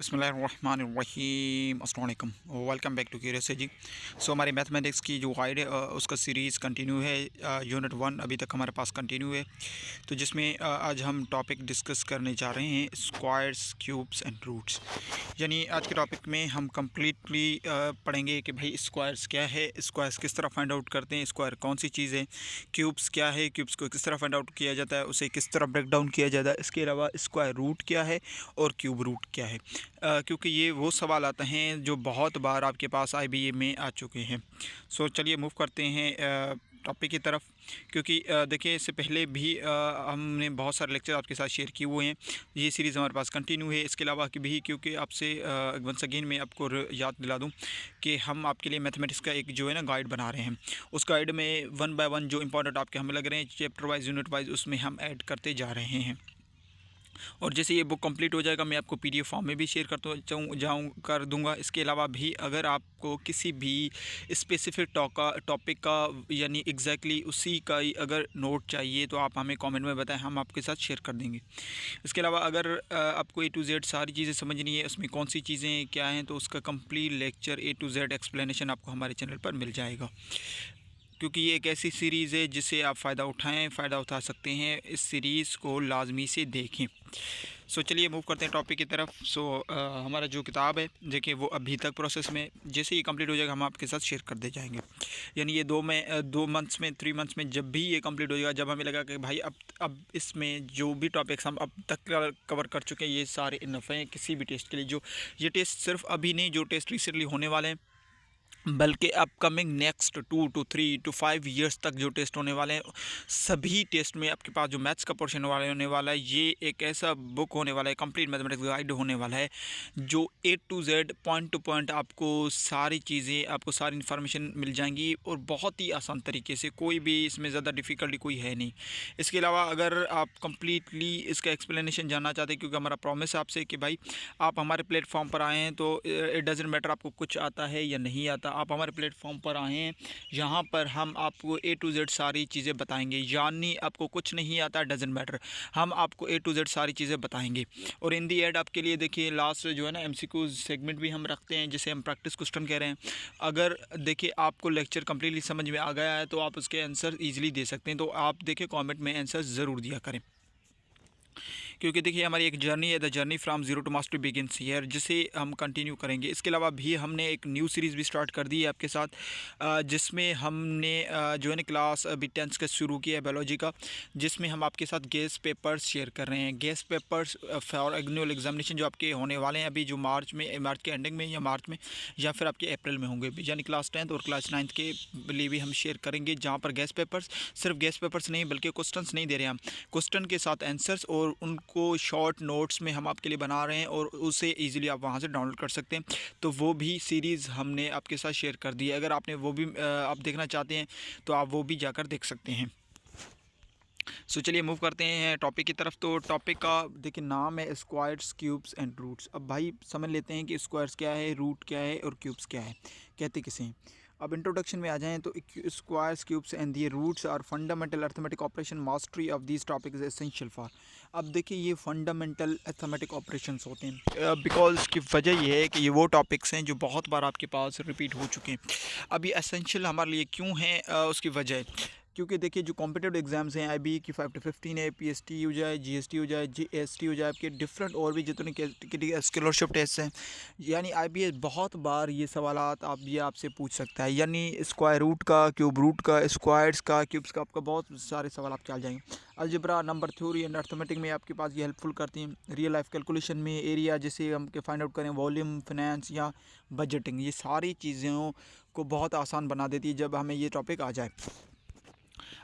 बिस्मिल्लाहिर्रहमानिर्रहीम अस्सलाम वालेकुम। वेलकम बैक टू क्यूरियस जी। सो हमारी मैथमेटिक्स की जो गाइड है उसका सीरीज़ कंटिन्यू है। यूनिट 1 अभी तक हमारे पास कंटिन्यू है। तो जिसमें आज हम टॉपिक डिस्कस करने जा रहे हैं स्क्वायर्स, क्यूब्स एंड रूट्स। यानी आज के टॉपिक में हम कम्प्लीटली पढ़ेंगे कि भाई स्क्वायर्स क्या है, स्क्वायर्स किस तरह फाइंड आउट करते हैं, स्क्वायर कौन सी चीज़ है, क्यूब्स क्या है, क्यूब्स को किस तरह फाइंड आउट किया जाता है, उसे किस तरह ब्रेक डाउन किया जाता है। इसके अलावा स्क्वायर रूट क्या है और क्यूब रूट क्या है, क्योंकि ये वो सवाल आते हैं जो बहुत बार आपके पास IBA में आ चुके हैं। सो चलिए मूव करते हैं टॉपिक की तरफ। क्योंकि देखिए इससे पहले भी हमने बहुत सारे लेक्चर आपके साथ शेयर किए हुए हैं। ये सीरीज़ हमारे पास कंटिन्यू है। इसके अलावा कि भी क्योंकि आपसे वंस अगेन मैं आपको याद दिला दूं कि हम आपके लिए मैथमेटिक्स का एक जो है ना गाइड बना रहे हैं। उस गाइड में 1 बाय 1 जो इंपॉर्टेंट आपके हमें लग रहे हैं चैप्टर वाइज, यूनिट वाइज, उसमें हम ऐड करते जा रहे हैं। और जैसे ये बुक कंप्लीट हो जाएगा मैं आपको PDF फॉर्म में भी शेयर कर दूंगा। इसके अलावा भी अगर आपको किसी भी स्पेसिफिक टॉपिक का यानी एग्जैक्टली उसी का ही अगर नोट चाहिए तो आप हमें कमेंट में बताएं, हम आपके साथ शेयर कर देंगे। इसके अलावा अगर आपको A to Z सारी चीज़ें समझनी है, उसमें कौन सी चीज़ें क्या हैं, तो उसका complete lecture A to Z explanation आपको हमारे चैनल पर मिल जाएगा। क्योंकि ये एक ऐसी सीरीज़ है जिससे आप फ़ायदा फ़ायदा उठा सकते हैं। इस सीरीज़ को लाजमी से देखें। सो चलिए मूव करते हैं टॉपिक की तरफ। हमारा जो किताब है देखिए वो अभी तक प्रोसेस में, जैसे ये कंप्लीट हो जाएगा हम आपके साथ शेयर कर दे जाएंगे। यानी ये 2 मंथ्स में 3 मंथ्स में जब भी ये कंप्लीट हो जाएगा, जब हमें लगा कि भाई अब इसमें जो भी टॉपिक्स हम अब तक कवर कर चुके हैं ये सारे इनफ हैं किसी भी टेस्ट के लिए। जो ये टेस्ट सिर्फ अभी नहीं, जो टेस्ट रिसेंटली होने वाले हैं, बल्कि upcoming next 2 to 3 to 5 years तक जो टेस्ट होने वाले हैं, सभी टेस्ट में आपके पास जो मैथ्स का पोर्शन होने वाला है, ये एक ऐसा बुक होने वाला है, कंप्लीट मैथमेटिक्स गाइड होने वाला है, जो A to Z point two point आपको सारी चीज़ें, आपको सारी इन्फॉर्मेशन मिल जाएंगी और बहुत ही आसान तरीके से। कोई भी इसमें ज़्यादा डिफ़िकल्टी कोई है नहीं। इसके अलावा अगर आप कम्प्लीटली इसका एक्सप्लेनेशन जानना चाहते हैं, क्योंकि हमारा प्रॉमिस है आपसे कि भाई आप हमारे प्लेटफॉर्म पर आए हैं तो इट डज़न्ट मैटर आपको कुछ आता है या नहीं आता, आप हमारे प्लेटफॉर्म पर आए हैं, यहाँ पर हम आपको A to Z सारी चीज़ें बताएंगे। यानी आपको कुछ नहीं आता डज़न्ट मैटर, हम आपको A to Z सारी चीज़ें बताएंगे। और इन दी एंड आपके लिए देखिए लास्ट जो है ना MCQ सेगमेंट भी हम रखते हैं, जिसे हम प्रैक्टिस क्वेश्चन कह रहे हैं। अगर देखिए आपको लेक्चर कम्प्लीटली समझ में आ गया है तो आप उसके आंसर ईजिली दे सकते हैं। तो आप देखिए कॉमेंट में आंसर ज़रूर दिया करें, क्योंकि देखिए हमारी एक जर्नी है, the journey from zero to mastery begins here, जिसे हम कंटिन्यू करेंगे। इसके अलावा भी हमने एक न्यू सीरीज़ भी स्टार्ट कर दी है आपके साथ, जिसमें हमने जो है ना क्लास अभी 10th का शुरू किया है बायोलॉजी का, जिसमें हम आपके साथ गेस्ट पेपर्स शेयर कर रहे हैं। Guest papers for annual examination जो आपके होने वाले हैं अभी, जो मार्च के एंडिंग में या मार्च में या फिर आपके अप्रैल में होंगे, यानी क्लास 10th और क्लास 9th के लिए भी हम शेयर करेंगे, जहाँ पर गेस्ट पेपर्स, सिर्फ गेस्ट पेपर्स नहीं बल्कि क्वेश्चन नहीं दे रहे हैं हम, क्वेश्चन के साथ आंसर्स और उनको शॉर्ट नोट्स में हम आपके लिए बना रहे हैं और उसे इजीली आप वहां से डाउनलोड कर सकते हैं। तो वो भी सीरीज़ हमने आपके साथ शेयर कर दी है। अगर आपने वो भी आप देखना चाहते हैं तो आप वो भी जाकर देख सकते हैं। चलिए मूव करते हैं टॉपिक की तरफ। तो टॉपिक का देखिए नाम है स्क्वायर्स, क्यूब्स एंड रूट्स। अब भाई समझ लेते हैं कि स्क्वायर्स क्या है, रूट क्या है और क्यूब्स क्या है, कहते किसे हैं। अब इंट्रोडक्शन में आ जाएं तो squares, cubes and their roots are fundamental arithmetic operation. Mastery of this topic is essential for. अब देखिए ये फंडामेंटल अर्थमेटिक ऑपरेशंस होते हैं, बिकॉज इसकी वजह ये है कि ये वो टॉपिक्स हैं जो बहुत बार आपके पास रिपीट हो चुके हैं। अब ये एसेंशियल हमारे लिए क्यों है, उसकी वजह है क्योंकि देखिए जो कॉम्पिटेटिव एग्जाम्स हैं IBA की 5 to 15 है, PST हो जाए, GST हो जाए, GST हो जाए, आपके डिफरेंट और भी जितने स्कॉलरशिप टेस्ट हैं, यानी IBA बहुत बार ये सवालात आप ये आपसे पूछ सकता है। यानी स्क्वायर रूट का, क्यूब रूट का, स्क्वायर्स का, क्यूब्स का, आपका बहुत सारे सवाल आप चल जाएंगे। Algebra, number theory and arithmetic में आपके पास ये हेल्पफुल करती हैं। रियल लाइफ कैलकुलेशन में एरिया जिसे हम के फाइंड आउट करें, वॉल्यूम, फाइनेंस या बजटिंग, ये सारी चीज़ों को बहुत आसान बना देती है जब हमें ये टॉपिक आ जाए।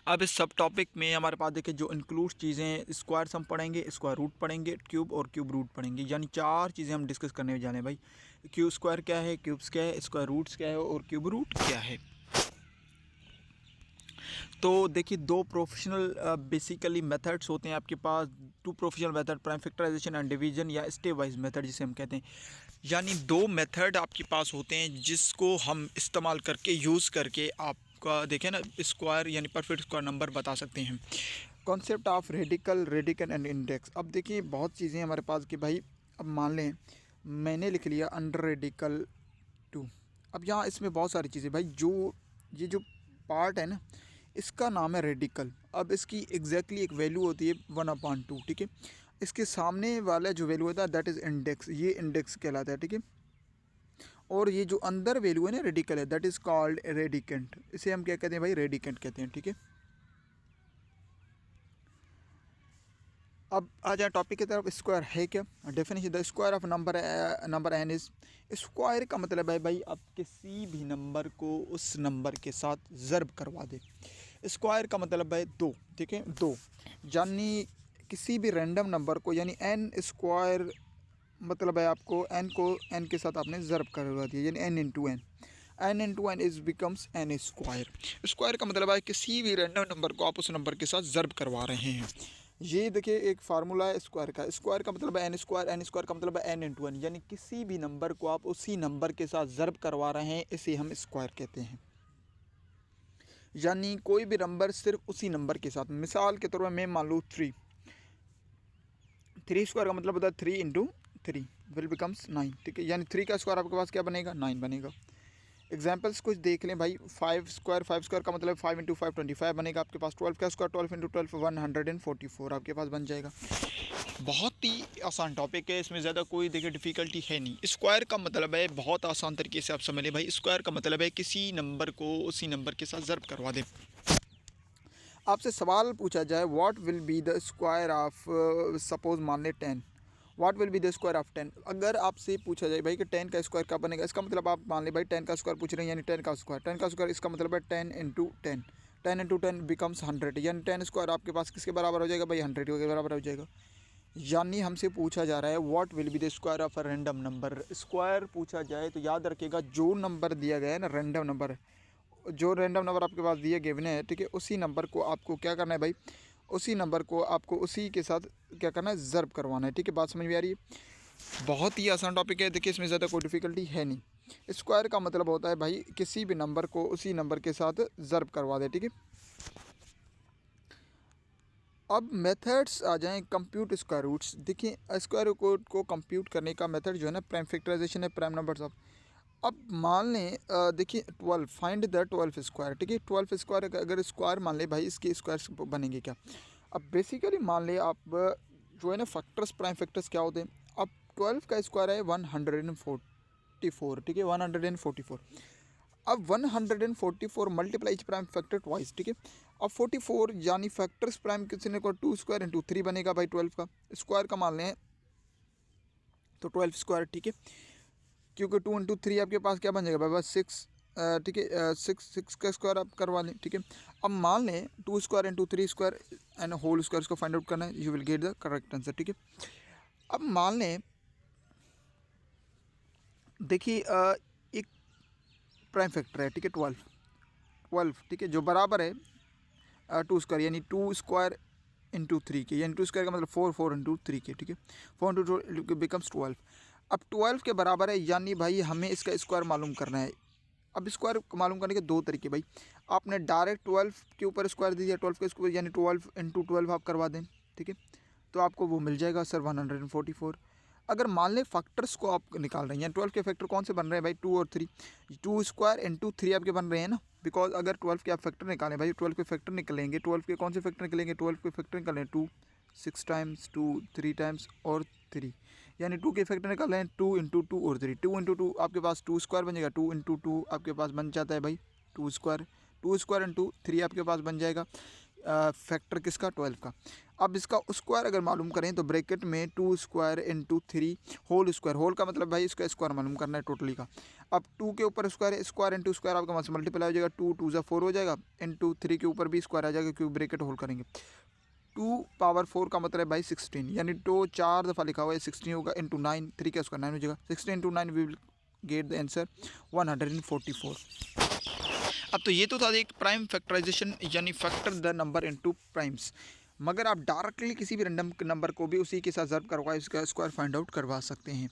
अब इस सब टॉपिक में हमारे पास देखिए जो इंक्लूड चीज़ें, स्क्वायर्स हम पढ़ेंगे, स्क्वायर रूट पढ़ेंगे, क्यूब और क्यूब रूट पढ़ेंगे, यानी 4 चीज़ें हम डिस्कस करने जाने भाई। क्यूब स्क्वायर क्या है, क्यूब्स क्या है, स्क्वायर रूट्स क्या है और क्यूब रूट क्या है। तो देखिए 2 प्रोफेशनल बेसिकली मेथड्स होते हैं आपके पास, 2 professional method, prime factorisation and division या स्टेप वाइज मेथड जिसे हम कहते हैं। यानी 2 मेथड आपके पास होते हैं जिसको हम इस्तेमाल करके, यूज़ करके आपका देखें ना स्क्वायर यानी परफेक्ट स्क्वायर नंबर बता सकते हैं। Concept of radical, radicand and index. अब देखिए बहुत चीज़ें हमारे पास कि भाई अब मान लें मैंने लिख लिया अंडर रेडिकल 2। अब यहाँ इसमें बहुत सारी चीज़ें भाई, जो ये जो पार्ट है ना इसका नाम है रेडिकल। अब इसकी एग्जैक्टली एक वैल्यू होती है 1/2, ठीक है। इसके सामने वाला जो वैल्यू होता है दैट इज़ इंडेक्स, ये इंडेक्स कहलाता है, ठीक है। और ये जो अंदर वैल्यू है ना रेडिकल है, दैट इज़ कॉल्ड रेडिकेंट। इसे हम क्या कहते हैं भाई, रेडिकेंट कहते हैं, ठीक है। अब आ जाए टॉपिक की तरफ। स्क्वायर है क्या, definition, the square of number N is, square का मतलब है भाई आप किसी भी नंबर को उस नंबर के साथ ज़र्ब करवा दे। स्क्वायर का मतलब है दो, ठीक है, दो, यानी किसी भी रैंडम नंबर को, यानी एन स्क्वायर मतलब है आपको एन को एन के साथ आपने ज़र्ब करवा दिया, यानी N into N, N into N is becomes N square. Square का मतलब है किसी भी रैंडम नंबर को आप उस नंबर के साथ ज़र्ब करवा रहे हैं। ये देखिए एक फार्मूला है स्क्वायर का। स्क्वायर का मतलब है एन स्क्वायर, एन स्क्वायर का मतलब है एन इंटू एन, यानी किसी भी नंबर को आप उसी नंबर के साथ ज़र्ब करवा रहे हैं, इसे हम स्क्वायर कहते हैं। यानी कोई भी नंबर सिर्फ उसी नंबर के साथ, मिसाल के तौर पर मैं मान लूँ 3, 3 स्क्वायर का मतलब होता है 3 इंटू 3 विल बिकम्स 9, ठीक है। यानी 3 का स्क्वायर आपके पास क्या बनेगा, 9 बनेगा। एग्जाम्पल्स कुछ देख लें भाई। 5 स्क्वायर, 5 स्क्वायर का मतलब 5 इंटू 5 25 बनेगा आपके पास। 12 का स्क्वायर 12 इंटू 12 144 आपके पास बन जाएगा। बहुत ही आसान टॉपिक है, इसमें ज़्यादा कोई देखिए डिफ़िकल्टी है नहीं। स्क्वायर का मतलब है बहुत आसान तरीके से आप समझ लें भाई, स्क्वायर का मतलब है किसी नंबर को उसी नंबर के साथ ज़र्ब करवा दें। आपसे सवाल पूछा जाए what will be the square of, suppose मान लें 10, what will be the square of 10। अगर आपसे पूछा जाए भाई कि 10 का स्क्वायर क्या बनेगा, इसका मतलब आप मान लें भाई 10 का स्क्वायर पूछ रहे हैं, यानी 10 का स्क्वायर, 10 का स्क्वायर इसका मतलब है 10 इंटू 10, 10 इंटू 10 बिकम्स 100, यानी 10 स्क्वायर आपके पास किसके बराबर हो जाएगा भाई, 100 के बराबर हो जाएगा। यानी हमसे पूछा जा रहा है what will be the square of a random number. Square पूछा जाए तो याद रखिएगा जो नंबर दिया गया है ना, रैंडम नंबर, जो रैंडम नंबर आपके पास दिए गिवन है, ठीक है, उसी नंबर को आपको क्या करना है भाई, उसी नंबर को आपको उसी के साथ क्या करना है, ज़र्ब करवाना है, ठीक है। बात समझ में आ रही है। बहुत ही आसान टॉपिक है, देखिए इसमें ज़्यादा कोई डिफ़िकल्टी है नहीं। स्क्वायर का मतलब होता है भाई किसी भी नंबर को उसी नंबर के साथ ज़र्ब करवा दे, ठीक है। अब मेथड्स आ जाएं कंप्यूट स्क्वायर रूट्स। देखिए स्क्वायर को कंप्यूट करने का मेथड जो है ना, प्राइम फैक्टराइजेशन है, प्राइम नंबर्स ऑफ। अब मान लें देखिए 12, फाइंड द 12 स्क्वायर, ठीक है। 12 स्क्वायर अगर स्क्वायर मान ले भाई, इसके स्क्वायर बनेंगे क्या। अब बेसिकली मान ले आप जो है ना फैक्टर्स, प्राइम फैक्टर्स क्या होते हैं। अब 12 का स्क्वायर है 144, ठीक है, 144। अब 144 मल्टीप्लाई प्राइम फैक्टर ट्वाइस, ठीक है। अब 44 यानी फैक्टर्स प्राइम कितने को, 2 स्क्वायर इंटू 3 बनेगा भाई। 12 का स्क्वायर का मान लें तो 12 स्क्वायर, ठीक है, क्योंकि 2 इंटू 3 आपके पास क्या बन जाएगा भाई, बस 6, ठीक है, 6 का स्क्वायर आप करवा लें, ठीक है। अब मान लें 2 square into 3 square and whole square, इसको फाइंड आउट करना है, you will get the correct answer, ठीक है। अब मान लें देखिए एक प्राइम फैक्टर है, ठीक है, 12, ठीक है, जो बराबर है 2 स्क्वायर, यानी 2 स्क्वायर इंटू 3 के, यानी 2 स्क्वायर का मतलब 4 इंटू 3 के, ठीक है, 4 इंटू 2 बिकम्स 12। अब 12 के बराबर है, यानी भाई हमें इसका स्क्वायर मालूम करना है। अब स्क्वायर मालूम करने के दो तरीके भाई, आपने डायरेक्ट 12 के ऊपर स्क्वायर दीजिए, 12 के स्क्वायर यानी 12 इंटू 12 आप करवा दें, ठीक है, तो आपको वो मिल जाएगा सर 144। अगर मान लें फैक्टर्स को आप निकाल रहे हैं, 12 के फैक्टर कौन से बन रहे हैं भाई, 2 और 3, 2 स्क्वायर इंटू 3 आपके बन रहे हैं ना, बिकॉज अगर 12 के आप फैक्टर निकालें भाई, 12 के फैक्टर निकलेंगे, 12 के कौन से फैक्टर निकलेंगे, 12 के फैक्टर निकलें 2, 6 टाइम्स 2, 3 टाइम्स और 3, यानी 2 के फैक्टर निकाल रहे हैं 2 इंटू 2 और 3, 2 इंटू 2 आपके पास 2 स्क्वायर बन जाएगा, 2 इंटू 2 आपके पास बन जाता है भाई 2 स्क्वायर, 2 स्क्वायर इंटू 3 आपके पास बन जाएगा फैक्टर किसका, 12 का। अब इसका स्क्वायर अगर मालूम करें तो ब्रैकेट में 2 square into 3 whole square, whole का मतलब भाई इसका स्क्वायर मालूम करना है टोटली का। अब 2 के ऊपर स्क्वायर है, स्क्वायर इंटू स्क्वायर आपका पास मल्टीप्लाई हो जाएगा, 2 2 ज़ा 4 हो जाएगा, इंटू 3 के ऊपर भी स्क्वायर आ जाएगा क्योंकि ब्रैकेट होल करेंगे। 2 पावर 4 का मतलब है भाई 16, यानी 2 4 दफ़ा लिखा हुआ है, 16 होगा इंटू 9, 3 का स्क्वायर 9 हो जाएगा, 16 into 9 we will get the answer 144। अब तो ये तो था एक प्राइम फैक्टराइजेशन, यानी factor the number into primes. मगर आप डायरेक्टली किसी भी रैंडम नंबर को भी उसी के साथ ज़र्ब करवा इसका स्क्वायर फाइंड आउट करवा सकते हैं।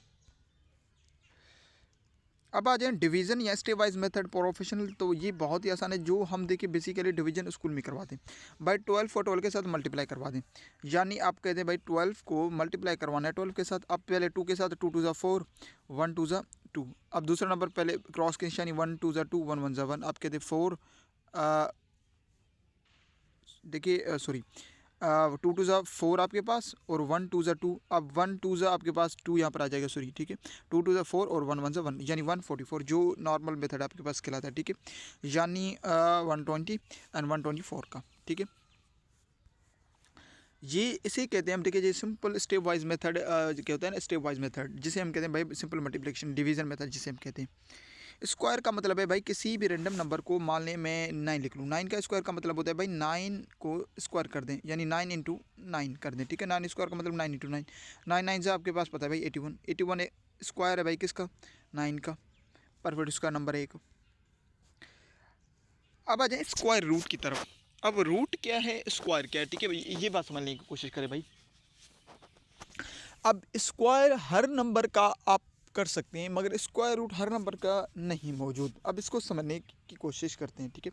अब आ जाए डिवीज़न या स्टेप वाइज मेथड प्रोफेशनल, तो ये बहुत ही आसान है। जो हम देखिए बेसिकली डिवीज़न स्कूल में करवाते हैं भाई, 12 को 12 के साथ मल्टीप्लाई करवा दें। यानी आप कहते हैं भाई 12 को मल्टीप्लाई करवाना है 12 के साथ। अब पहले 2 के साथ 2 टू ज़ा 4, 1 टू ज़ा 2। अब दूसरा नंबर पहले क्रॉस के यानी 1 टू ज़ा 2, 1 1 ज़ा 1। आप कहते हैं 4, देखिए सॉरी 2 टू ज़ा 4 आपके पास और 1 टू ज़ा 2। अब 1 टू ज़ा आपके पास 2 यहाँ पर आ जाएगा, सॉरी ठीक है। 2 टू ज़ा 4 और 1 1 ज़ा 1 यानी 144, जो नॉर्मल मेथड आपके पास कहलाता है, ठीक है। यानी 120 एंड 124 का, ठीक है। ये इसे कहते हैं हम, देखिए ये सिंपल स्टेप वाइज मेथड क्या होता है ना, स्टेप वाइज मेथड, जिसे हम कहते हैं भाई सिंपल मल्टीप्लिकेशन डिवीजन मेथड जिसे हम कहते हैं। स्क्वायर का मतलब है भाई किसी भी रैंडम नंबर को, मान लें मैं 9 लिख लूँ, 9 का स्क्वायर का मतलब होता है भाई 9 को स्क्वायर कर दें, यानी 9 इंटू 9 कर दें, ठीक है। 9 स्क्वायर का मतलब 9 इंटू 9, 9 9 से आपके पास पता है भाई 81, 81 स्क्वायर है भाई किसका, 9 का, परफेक्ट स्क्वायर नंबर 1। अब आ जाए स्क्वायर रूट की तरफ। अब रूट क्या है, स्क्वायर क्या है, ठीक है भाई, ये बात समझने की कोशिश करें भाई। अब स्क्वायर हर नंबर का आप कर सकते हैं, मगर स्क्वायर रूट हर नंबर का नहीं मौजूद। अब इसको समझने की कोशिश करते हैं, ठीक है।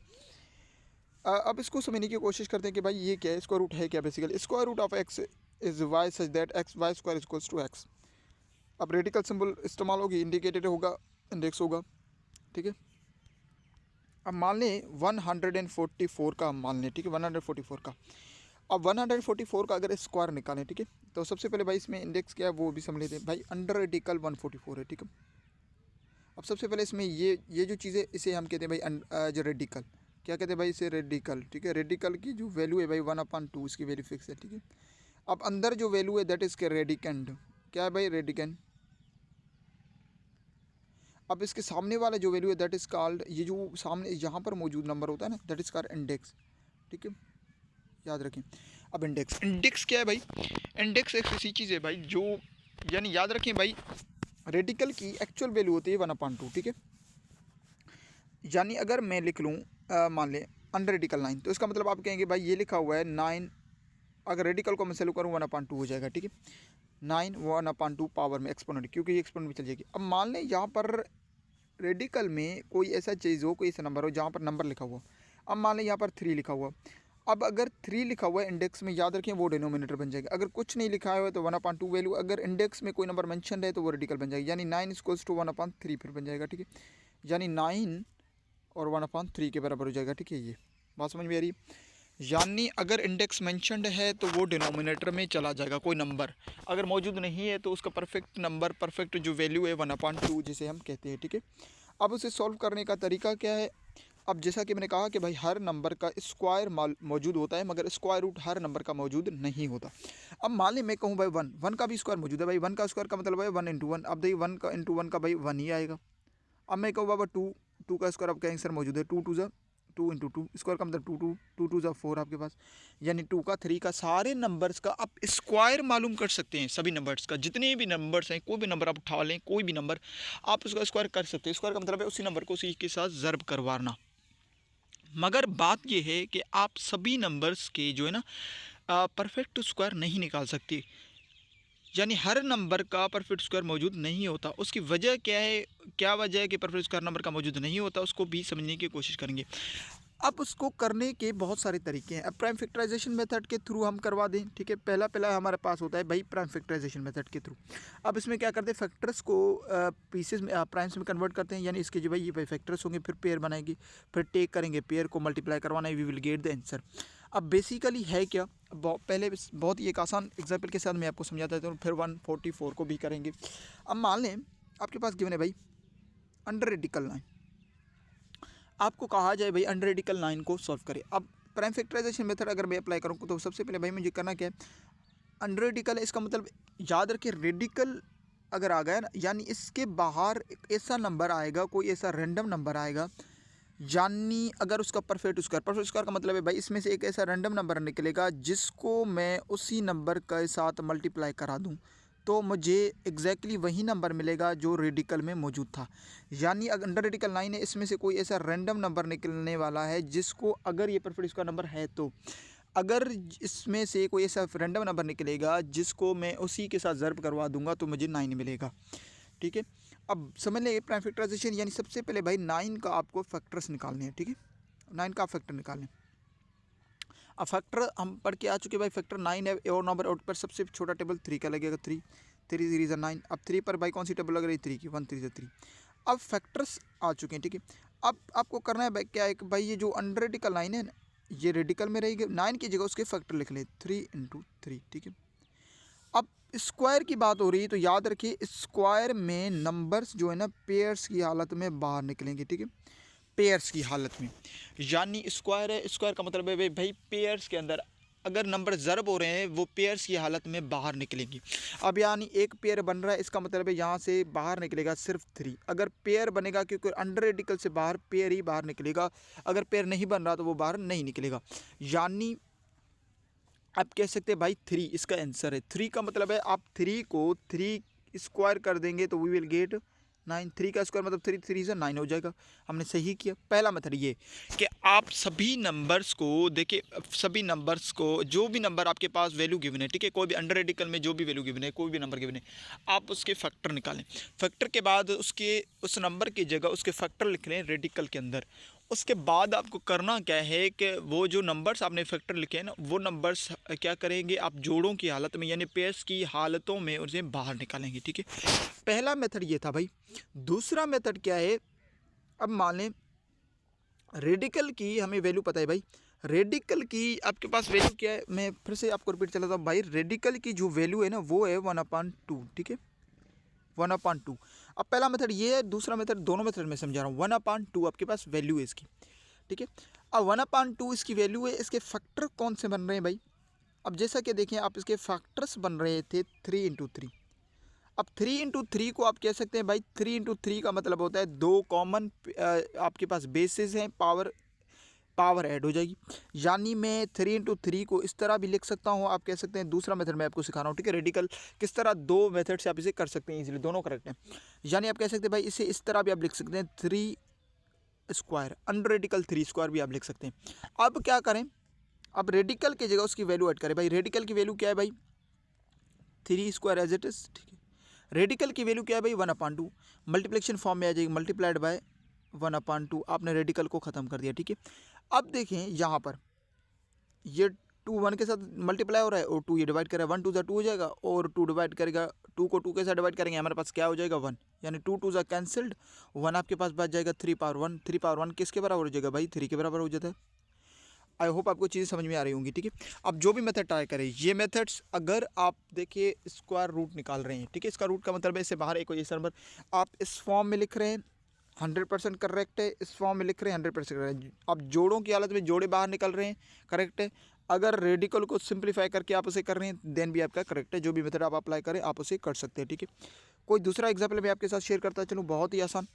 अब इसको समझने की कोशिश करते हैं कि भाई ये क्या है, स्क्वायर रूट है क्या। Basically square root of X is Y such that X Y square is equals to X. अब रेडिकल सिंबल इस्तेमाल होगी, इंडिकेटेड होगा, इंडेक्स होगा, ठीक है। अब मान लें 144 का, मान लें ठीक है 144 का। अब 144 का अगर स्क्वायर निकालें, ठीक है, तो सबसे पहले भाई इसमें इंडेक्स क्या है वो भी समझ लेते हैं भाई। अंडर रेडिकल 144 है, ठीक है। अब सबसे पहले इसमें ये जो चीज़ है इसे हम कहते हैं भाई जो रेडिकल, क्या कहते हैं भाई इसे, रेडिकल, ठीक है। रेडिकल की जो वैल्यू है भाई 1/2, इसकी वैल्यू फिक्स है, ठीक है। अब अंदर जो वैल्यू है दैट इज़ के रेडिकेंड, क्या है भाई, रेडिकेंड। अब इसके सामने वाला जो वैल्यू है दैट इज़ कॉल्ड, ये जो सामने यहाँ पर मौजूद नंबर होता है ना, दैट इज़ कॉल्ड इंडेक्स, ठीक है, याद रखें। अब इंडेक्स क्या है भाई, इंडेक्स एक ऐसी चीज़ है भाई जो, यानी याद रखें भाई, रेडिकल की एक्चुअल वैल्यू होती है 1/2, ठीक है। यानी अगर मैं लिख लूँ मान लें अंडर रेडिकल 9, तो इसका मतलब आप कहेंगे भाई ये लिखा हुआ है 9, अगर रेडिकल को मैं सैल्यू करूँ 1/2 हो जाएगा, ठीक है। 9 1/2 पावर में एक्सपोनेंट, क्योंकि ये एक्सपोनेंट में चल जाएगी। अब मान लें यहाँ पर रेडिकल में कोई ऐसा चीज़ हो, कोई ऐसा नंबर हो जहाँ पर नंबर लिखा हुआ। अब मान लें यहाँ पर 3 लिखा हुआ। अब अगर 3 लिखा हुआ है इंडेक्स में, याद रखें वो डिनोमिनेटर बन जाएगा। अगर कुछ नहीं लिखा हुआ है तो 1/2 वैल्यू, अगर इंडेक्स में कोई नंबर मेंशन है तो वो रेडिकल बन जाएगा, यानी 9 इक्वल्स टू 1/3 फिर बन जाएगा, ठीक है। यानी 9 और 1/3 के बराबर हो जाएगा, ठीक है। ये बात समझ में आ रही है। यानी अगर इंडेक्स मेंशनड है तो वो डिनोमिनेटर में चला जाएगा, कोई नंबर अगर मौजूद नहीं है तो उसका परफेक्ट नंबर, परफेक्ट जो वैल्यू है 1/2 जिसे हम कहते हैं, ठीक है। अब उसे सॉल्व करने का तरीका क्या है। अब जैसा कि मैंने कहा कि भाई हर नंबर का स्क्वायर मौजूद होता है, मगर स्क्वायर रूट हर नंबर का मौजूद नहीं होता। अब मान लें मैं कहूँ भाई 1 का भी स्क्वायर मौजूद है भाई, 1 का स्क्वायर का मतलब है 1 इंटू 1। अब देखिए 1 का इंटू 1 का भाई 1 ही आएगा। अब मैं कहूँ बाबा 2 का स्क्वायर आपका आंसर मौजूद है, 2 टू ज़ा 2 इंटू 2 स्क्वायर का मतलब 2 टू ज़ा 4 आपके पास, यानी 2 का 3 का, सारे नंबर्स का आप स्क्वायर मालूम कर सकते हैं। सभी नंबर्स का, जितने भी नंबर्स हैं, कोई भी नंबर आप उठा लें, कोई भी नंबर आप उसका स्क्वायर कर सकते हैं। स्क्वायर का मतलब है उसी नंबर को उसी के साथ ज़र्ब करवाना। मगर बात यह है कि आप सभी नंबर्स के जो है ना परफेक्ट स्क्वायर नहीं निकाल सकते, यानी हर नंबर का परफेक्ट स्क्वायर मौजूद नहीं होता। उसकी वजह क्या है, क्या वजह है कि परफेक्ट स्क्वायर नंबर का मौजूद नहीं होता, उसको भी समझने की कोशिश करेंगे। अब उसको करने के बहुत सारे तरीके हैं। अब प्राइम फैक्टराइजेशन मेथड के थ्रू हम करवा दें, ठीक है। पहला हमारे पास होता है भाई प्राइम फैक्टराइजेशन मेथड के थ्रू। अब इसमें क्या करते हैं, फैक्टर्स को पीसेस में प्राइम्स में कन्वर्ट करते हैं, यानी इसके जो भाई ये भाई फैक्टर्स होंगे, फिर पेयर बनाएंगे, फिर टेक करेंगे, पेयर को मल्टीप्लाई करवाना है, we will get the answer. अब बेसिकली है क्या, पहले बहुत ही एक आसान एग्जाम्पल के साथ मैं आपको समझाता हूँ, फिर 144 को भी करेंगे। अब मान लें आपके पास गिवन है भाई अंडर रेडिकल 9, आपको कहा जाए भाई अंडर रेडिकल 9 को सॉल्व करें। अब प्राइम फैक्टराइजेशन मेथड अगर मैं अप्लाई करूँ तो सबसे पहले भाई मुझे करना क्या है, अंडर रेडिकल है, इसका मतलब याद रखिए रेडिकल अगर आ गया ना, यानी इसके बाहर एक ऐसा नंबर आएगा, कोई ऐसा रैंडम नंबर आएगा, यानी अगर उसका परफेक्ट स्क्वायर का मतलब है भाई इसमें से एक ऐसा रैंडम नंबर निकलेगा जिसको मैं उसी नंबर के साथ मल्टीप्लाई करा दूं, तो मुझे एग्जैक्टली वही नंबर मिलेगा जो रेडिकल में मौजूद था। यानी अगर अंडर रेडिकल 9 है, इसमें से कोई ऐसा रैंडम नंबर निकलने वाला है जिसको, अगर ये परफेक्ट स्क्वायर नंबर है तो, अगर इसमें से कोई ऐसा रैंडम नंबर निकलेगा जिसको मैं उसी के साथ ज़र्ब करवा दूंगा तो मुझे 9 मिलेगा, ठीक है। अब समझ लें प्राइम फैक्टराइजेशन, यानी सबसे पहले भाई 9 का आपको फैक्टर्स निकालने हैं, ठीक है, 9 का फैक्टर निकालने। अब फैक्टर हम पढ़ के आ चुके भाई, फैक्टर 9 है, और नंबर आउट पर सबसे छोटा टेबल 3 का लगेगा, 3 3 3 9। अब 3 पर भाई कौन सी टेबल लग रही है, 3 की, 1 3 3। अब फैक्टर्स आ चुके हैं, ठीक है। अब आपको करना है भाई क्या है कि भाई ये जो अनरेडिकल 9 है ना, ये रेडिकल में रहेगी, 9 की जगह उसके फैक्टर लिख लें, 3 × 3, ठीक है। अब स्क्वायर की बात हो रही है तो याद रखिए स्क्वायर में नंबर्स जो है ना पेयर्स की हालत में बाहर निकलेंगे, ठीक है, पेयर्स की हालत में। यानी स्क्वायर है, स्क्वायर का मतलब है भाई पेयर्स के अंदर अगर नंबर ज़रब हो रहे हैं वो पेयर्स की हालत में बाहर निकलेंगी। अब यानी एक पेयर बन रहा है, इसका मतलब है यहाँ से बाहर निकलेगा सिर्फ 3। अगर पेयर बनेगा, क्योंकि अंडर रेडिकल से बाहर पेयर ही बाहर निकलेगा, अगर पेयर नहीं बन रहा तो वो बाहर नहीं निकलेगा। यानी आप कह सकते हैं भाई 3 इसका आंसर है। 3 का मतलब है आप 3 को 3 स्क्वायर कर देंगे तो वी विल गेट 9। 3 का स्क्वायर मतलब 3 3 से 9 हो जाएगा। हमने सही किया। पहला मेथड ये कि आप सभी नंबर्स को देखिए, सभी नंबर्स को जो भी नंबर आपके पास वैल्यू गिवन है, ठीक है, कोई भी अंडर रेडिकल में जो भी वैल्यू गिवन है, कोई भी नंबर गिवन है, आप उसके फैक्टर निकालें। फैक्टर के बाद उसके उस नंबर की जगह उसके फैक्टर लिख लें रेडिकल के अंदर। उसके बाद आपको करना क्या है कि वो जो नंबर्स आपने फैक्टर लिखे हैं ना, वो नंबर्स क्या करेंगे आप जोड़ों की हालत में यानी पेयर्स की हालतों में उसे बाहर निकालेंगे, ठीक है। पहला मेथड ये था भाई। दूसरा मेथड क्या है, अब मान लें रेडिकल की हमें वैल्यू पता है भाई, रेडिकल की आपके पास वैल्यू क्या है, मैं फिर से आपको रिपीट चलाता हूँ भाई। रेडिकल की जो वैल्यू है ना वो है 1/2, ठीक है, 1/2। अब पहला मेथड ये है, दूसरा मेथड, दोनों मेथड में समझा रहा हूँ। 1/2 आपके पास वैल्यू है इसकी, ठीक है। अब 1/2 इसकी वैल्यू है, इसके फैक्टर कौन से बन रहे हैं भाई। अब जैसा कि देखें आप इसके फैक्टर्स बन रहे थे 3 × 3। अब 3 × 3 को आप कह सकते हैं भाई 3 × 3 का मतलब होता है 2 कॉमन आपके पास बेसिस हैं, पावर ऐड हो जाएगी। यानी मैं 3 × 3 को इस तरह भी लिख सकता हूँ, आप कह सकते हैं। दूसरा मेथड मैं आपको सिखा रहा हूँ, ठीक है, रेडिकल किस तरह, दो मेथड से आप इसे कर सकते हैं इजीली, दोनों करेक्ट हैं। यानी आप कह सकते हैं भाई इसे इस तरह भी आप लिख सकते हैं 3 स्क्वायर, अंडर रेडिकल 3 स्क्वायर भी आप लिख सकते हैं। अब क्या करें, अब रेडिकल की जगह उसकी वैल्यू ऐड करें भाई। रेडिकल की वैल्यू क्या है भाई, 3 स्क्वायर एज इट इज, ठीक है। रेडिकल की वैल्यू क्या है भाई, 1/2, मल्टीप्लिकेशन फॉर्म में आ जाएगी, मल्टीप्लाइड बाय 1/2। आपने रेडिकल को ख़त्म कर दिया, ठीक है। अब देखें यहाँ पर ये 2 1 के साथ मल्टीप्लाई हो रहा है और 2 ये डिवाइड करेगा, 1 2 2 हो जाएगा और 2 डिवाइड करेगा, 2 को 2 के साथ डिवाइड करेंगे, हमारे पास क्या हो जाएगा 1, यानी 2 2 कैंसिल्ड, 1 आपके पास बच जाएगा 3/1। 3/1 किसके बराबर हो जाएगा भाई, 3 के बराबर हो जाता है। आई होप आपको चीज़ें समझ में आ रही होंगी, ठीक है। अब जो भी मेथड ट्राई करें, ये मेथड्स अगर आप देखिए स्क्वायर रूट निकाल रहे हैं, ठीक है, इसका रूट का मतलब है इससे बाहर एक कोई नंबर आप इस फॉर्म में लिख रहे हैं 100% करेक्ट है, इस फॉर्म में लिख रहे हैं 100% करेक्ट है। आप जोड़ों की हालत में जोड़े बाहर निकल रहे हैं, करेक्ट है। अगर रेडिकल को सिंप्लीफाई करके आप उसे कर रहे हैं देन भी आपका करेक्ट है। जो भी मेथड आप अप्लाई करें आप उसे कर सकते हैं, ठीक है। कोई दूसरा एग्जाम्पल मैं आपके साथ शेयर करता चलूँ, बहुत ही आसान।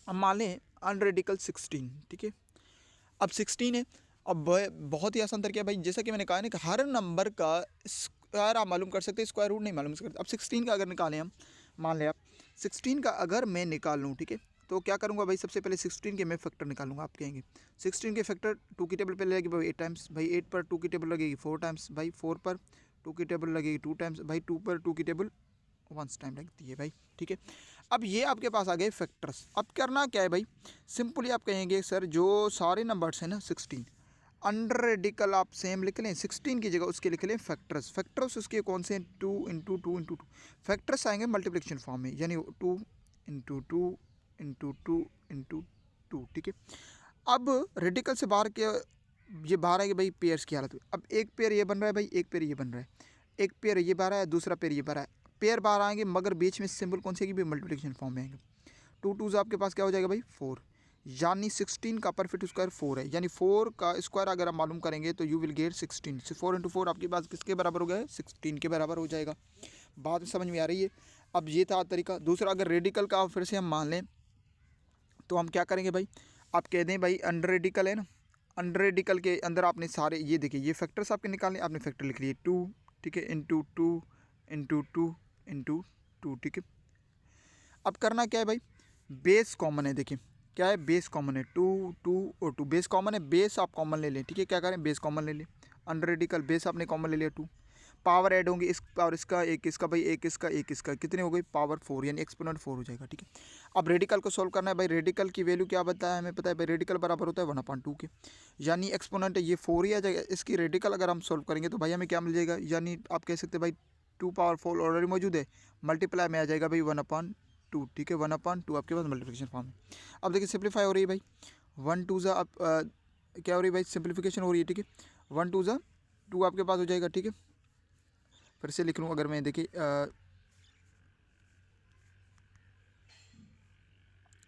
अब मान लें अनरेडिकल 16, ठीक है। अब 16 है। अब बहुत ही आसान तरीका है भाई, जैसा कि मैंने कहा ना कि हर नंबर का स्क्वायर आप मालूम कर सकते हैं, स्क्वायर रूट नहीं मालूम कर सकते। अब 16 का अगर निकालें हम, मान लें आप 16 का अगर मैं निकाल लूँ, ठीक है, तो क्या करूँगा भाई, सबसे पहले 16 के मैं फैक्टर निकालूंगा। आप कहेंगे 16 के फैक्टर 2 की टेबल पर लगेगी भाई 8 टाइम्स, भाई 8 पर 2 की टेबल लगेगी 4 टाइम्स, भाई 4 पर 2 की टेबल लगेगी 2 टाइम्स, भाई 2 पर 2 की टेबल 1 टाइम लगती है भाई, ठीक है। अब ये आपके पास आ गए फैक्टर्स। अब करना क्या है भाई, सिंपली आप कहेंगे सर जो सारे नंबर्स हैं ना 16 अंडर रेडिकल आप सेम लिख लें, 16 की जगह उसके लिख लें फैक्टर्स। फैक्टर्स उसके कौन से हैं, 2 × 2 × 2। फैक्टर्स आएंगे मल्टीप्लिकेशन फॉर्म में, यानी 2 × 2 × 2 × 2, ठीक है। अब रेडिकल से बाहर के ये बाहर आएगी भाई पेयर्स की हालत में। अब एक पेयर ये बन रहा है भाई, एक पेयर ये बन रहा है, एक पेयर ये बाहर है, दूसरा पेयर ये बाहर है। पेयर बाहर आएंगे मगर बीच में सिंबल कौन सी आएगी भाई, मल्टीप्लिकेशन फॉर्म में आएंगे। 2 2 आपके पास क्या हो जाएगा भाई 4, यानी 16 का परफेक्ट स्क्वायर 4 है, यानी 4 का स्क्वायर अगर आप मालूम करेंगे तो यू विल गेट 16। 4 × 4 आपके पास किसके बराबर हो गया है, 16 के बराबर हो जाएगा। बात समझ में आ रही है। अब ये था तरीका। दूसरा अगर रेडिकल का फिर से हम मान लें तो हम क्या करेंगे भाई, आप कह दें भाई अंडर रेडिकल है ना, अंडर रेडिकल के अंदर आपने सारे ये देखिए ये फैक्टर्स आपके निकालने, आपने फैक्टर लिख लिए 2, ठीक है, × 2 × 2 × 2, ठीक है। अब करना क्या है भाई, बेस कॉमन है, देखिए क्या है, बेस कॉमन है 2 2 और 2, बेस कॉमन है, बेस आप कॉमन ले लें, ठीक है। क्या करें, बेस कॉमन ले लें, अंडर रेडिकल बेस आपने कॉमन ले लिया 2, पावर ऐड होंगे, इस पावर इसका एक इसका भाई एक इसका एक इसका, कितने हो गई पावर 4 यानी एक्सपोनेंट 4 हो जाएगा। ठीक है, अब रेडिकल को सोल्व करना है भाई। रेडिकल की वैल्यू क्या बताया हमें पता है भाई, रेडिकल बराबर होता है 1/2 के, यानी एक्सपोनेंट ये 4 ही आ जाएगा। इसकी रेडिकल अगर हम सोल्व करेंगे तो भाई हमें क्या मिल जाएगा, यानी आप कह सकते हैं भाई 2 पावर 4 ऑलरेडी मौजूद है, मल्टीप्लाई में आ जाएगा भाई 1/2। ठीक है, 1/2 आपके पास मल्टीप्लिकेशन फॉर्म में। अब देखिए सिंप्लीफाई हो रही है भाई, 1 2 ज़ा आप क्या हो रही है भाई, सिंप्लीफिकेशन हो रही है। ठीक है, 1 2 ज़ा 2 आपके पास हो जाएगा। ठीक है, फिर से लिख लूँ अगर मैं देखिए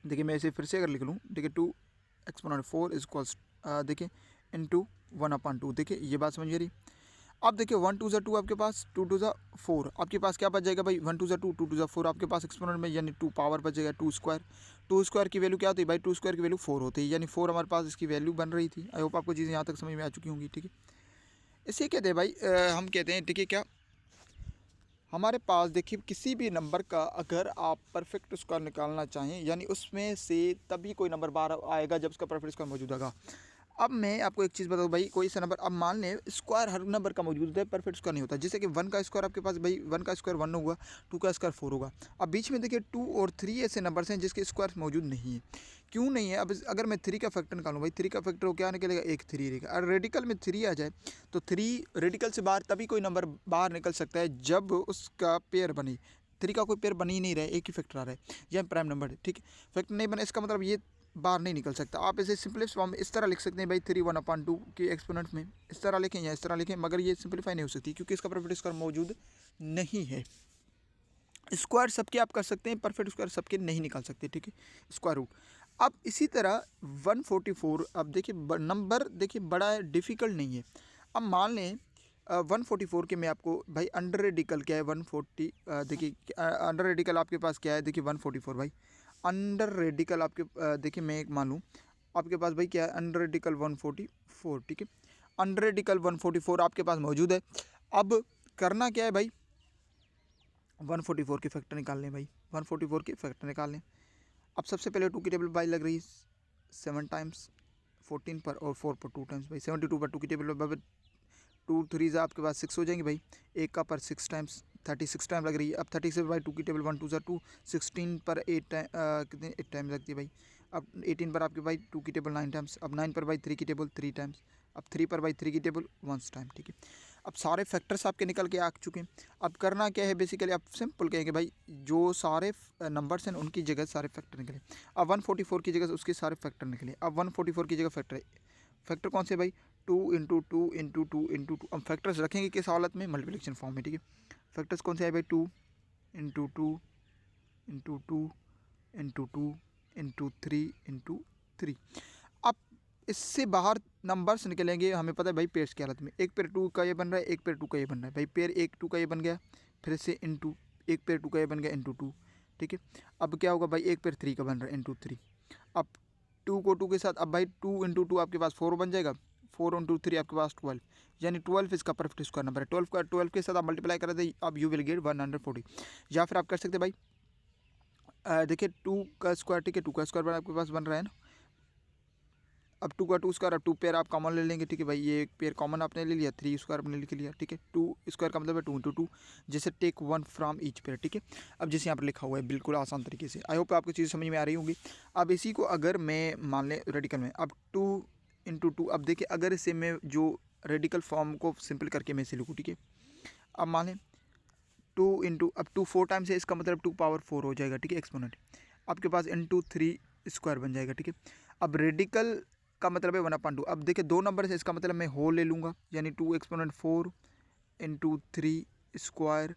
देखिए मैं इसे फिर से अगर लिख लूँ, देखिए 2 एक्सपोनेंट 4 इज इक्वल्स देखिए इंटू 1/2। देखिए ये बात समझ रही। अब देखिए 1 2 ज़ा 2 आपके पास, 2 2 ज़ा 4 आपके पास क्या बच जाएगा भाई, 1 2 ज़ा 2 2 2 ज़ा 4 आपके पास एक्सपोनेंट में, यानी 2 पावर बच जाएगा 2 स्क्वायर। 2 स्क्वायर की वैल्यू क्या होती है भाई, 2 स्क्वायर की वैल्यू 4 होती है, यानी 4 हमारे पास इसकी वैल्यू बन रही थी। आई होप आपको चीज़ें यहाँ तक समझ में आ चुकी होंगी। ठीक है, इसे कहते हैं भाई हम कहते हैं, ठीक है, क्या हमारे पास देखिए किसी भी नंबर का अगर आप परफेक्ट स्क्वायर निकालना चाहें, यानी उसमें से तभी कोई नंबर बाहर आएगा जब उसका परफेक्ट स्क्वायर मौजूद होगा। अब मैं आपको एक चीज़ बताऊँ भाई, कोई सा नंबर, अब मान लें स्क्वायर हर नंबर का मौजूद है, परफेक्ट स्क्वायर नहीं होता। जैसे कि 1 का स्क्वायर आपके पास भाई, 1 का स्क्वायर 1 होगा, 2 का स्क्वायर 4 होगा। अब बीच में देखिए 2 और 3 ऐसे नंबर्स हैं जिसके स्क्वायर मौजूद नहीं है। क्यों नहीं है, अब अगर मैं 3 का फैक्टर निकालूँ भाई, 3 का फैक्टर क्या निकलेगा, एक 3 रहेगा। और रेडिकल में 3 आ जाए तो 3 रेडिकल से बाहर तभी कोई नंबर बाहर निकल सकता है जब उसका पेयर बने। 3 का कोई पेयर बन ही नहीं रहा है, एक ही फैक्टर आ रहा है, यह प्राइम नंबर है। ठीक है, फैक्टर नहीं बना इसका मतलब ये बाहर नहीं निकल सकता। आप इसे सिंपलेस्ट फॉर्म में इस तरह लिख सकते हैं भाई, 3 1/2 के एक्सपोनेंट में इस तरह लिखें या इस तरह लिखें, मगर ये सिंपलीफाई नहीं हो सकती क्योंकि इसका परफेक्ट स्क्वायर मौजूद नहीं है। स्क्वायर सबके आप कर सकते हैं, परफेक्ट स्क्वायर सबके नहीं निकाल सकते। ठीक है, स्क्वायर रूट। अब इसी तरह 144, अब देखिए नंबर देखिए बड़ा डिफ़िकल्ट नहीं है। अब मान लें 144 के मैं आपको भाई अंडर रेडिकल क्या है 140, देखिए अंडर रेडिकल आपके पास क्या है, देखिए 144 भाई अंडर रेडिकल आपके देखिए मैं एक मान लूँ आपके पास भाई क्या है अंडर रेडिकल 144। ठीक है, अंडर रेडिकल 144 आपके पास मौजूद है। अब करना क्या है भाई, 144 के फैक्टर निकाल लें भाई, 144 के फैक्टर निकाल लें। अब सबसे पहले 2 की टेबल बाई लग रही है 7 टाइम्स 14 पर और 4 पर 2 टाइम्स भाई, 72 पर 2 की टेबल पर 2 3 आपके पास 6 हो जाएंगे भाई, एक का पर 6 टाइम्स 36 टाइम लग रही है। अब 36 बाई 2 की टेबल 1 2 2, 16 पर 8 टाइम कितने 8 टाइम लगती है भाई। अब 18 पर आपके भाई 2 की टेबल 9 टाइम्स, अब 9 पर भाई 3 की टेबल 3 टाइम्स, अब 3 पर भाई 3 की टेबल 1 टाइम। ठीक है, अब सारे फैक्टर्स आपके निकल के आ चुके हैं। अब करना क्या है बेसिकली, आप सिंपल कहेंगे भाई जो सारे नंबर्स हैं उनकी जगह सारे फैक्टर निकले। अब 144 की जगह उसके सारे फैक्टर निकले। अब 144 की जगह फैक्टर है, फैक्टर कौन से भाई 2 इंटू 2 इंटू 2 इंटू 2। अब फैक्टर्स रखेंगे किस हालत में, मल्टीप्लिकेशन फॉर्म में। ठीक है, फैक्टर्स कौन से है भाई 2 into 2 into 2 into 2 into 3 into 3। अब इससे बाहर नंबर्स निकलेंगे, हमें पता है भाई पेयर्स की हालत में, एक पेयर 2 का ये बन रहा है, एक पेयर 2 का ये बन रहा है भाई, पेयर 1 2 का ये बन गया, फिर से इंटू एक पेयर 2 का ये बन गया इंटू 2। ठीक है, अब क्या होगा भाई एक पेयर 3 का बन रहा है इंटू 3। अब 2 को 2 के साथ, अब भाई 2 इंटू 2 आपके पास 4 बन जाएगा, 4 इंटू 3 आपके पास 12, यानी 12 इसका परफेक्ट स्क्वायर नंबर है। 12 के साथ आप मल्टीप्लाई कर दे, अब यू विल गेट 140। या फिर आप कर सकते हैं भाई देखिए 2 का स्क्वायर, ठीक है 2 का स्क्वायर आपके पास बन रहा है ना। अब 2 का 2 स्क्वायर, अब 2 पेयर आप कॉमन ले लेंगे। ठीक है भाई, ये एक पेयर कॉमन आपने ले लिया, 3 स्क्वायर आपने लिख लिया। ठीक है, 2 स्क्वायर का मतलब है 2 इंटू 2, जैसे टेक 1 फ्रॉम ईच पेयर। ठीक है, अब जैसे यहाँ पर लिखा हुआ है बिल्कुल आसान तरीके से, आई होप आपको चीज़ें समझ में आ रही होंगी। अब इसी को अगर मैं मान लें रेडिकल में, अब 2 इंटू 2, अब देखिए अगर इसे मैं जो रेडिकल फॉर्म को सिंपल करके मैं इसे लिखूँ। ठीक है, अब मान लें 2 इंटू, अब 2 4 टाइम्स है, इसका मतलब 2 पावर 4 हो जाएगा। ठीक है, एक्सपोनेंट आपके पास इंटू 3 स्क्वायर बन जाएगा। ठीक है, अब रेडिकल का मतलब है 1/2। अब देखिए 2 नंबर है, इसका मतलब मैं होल ले लूँगा, यानी 2 exponent 4 into 3 square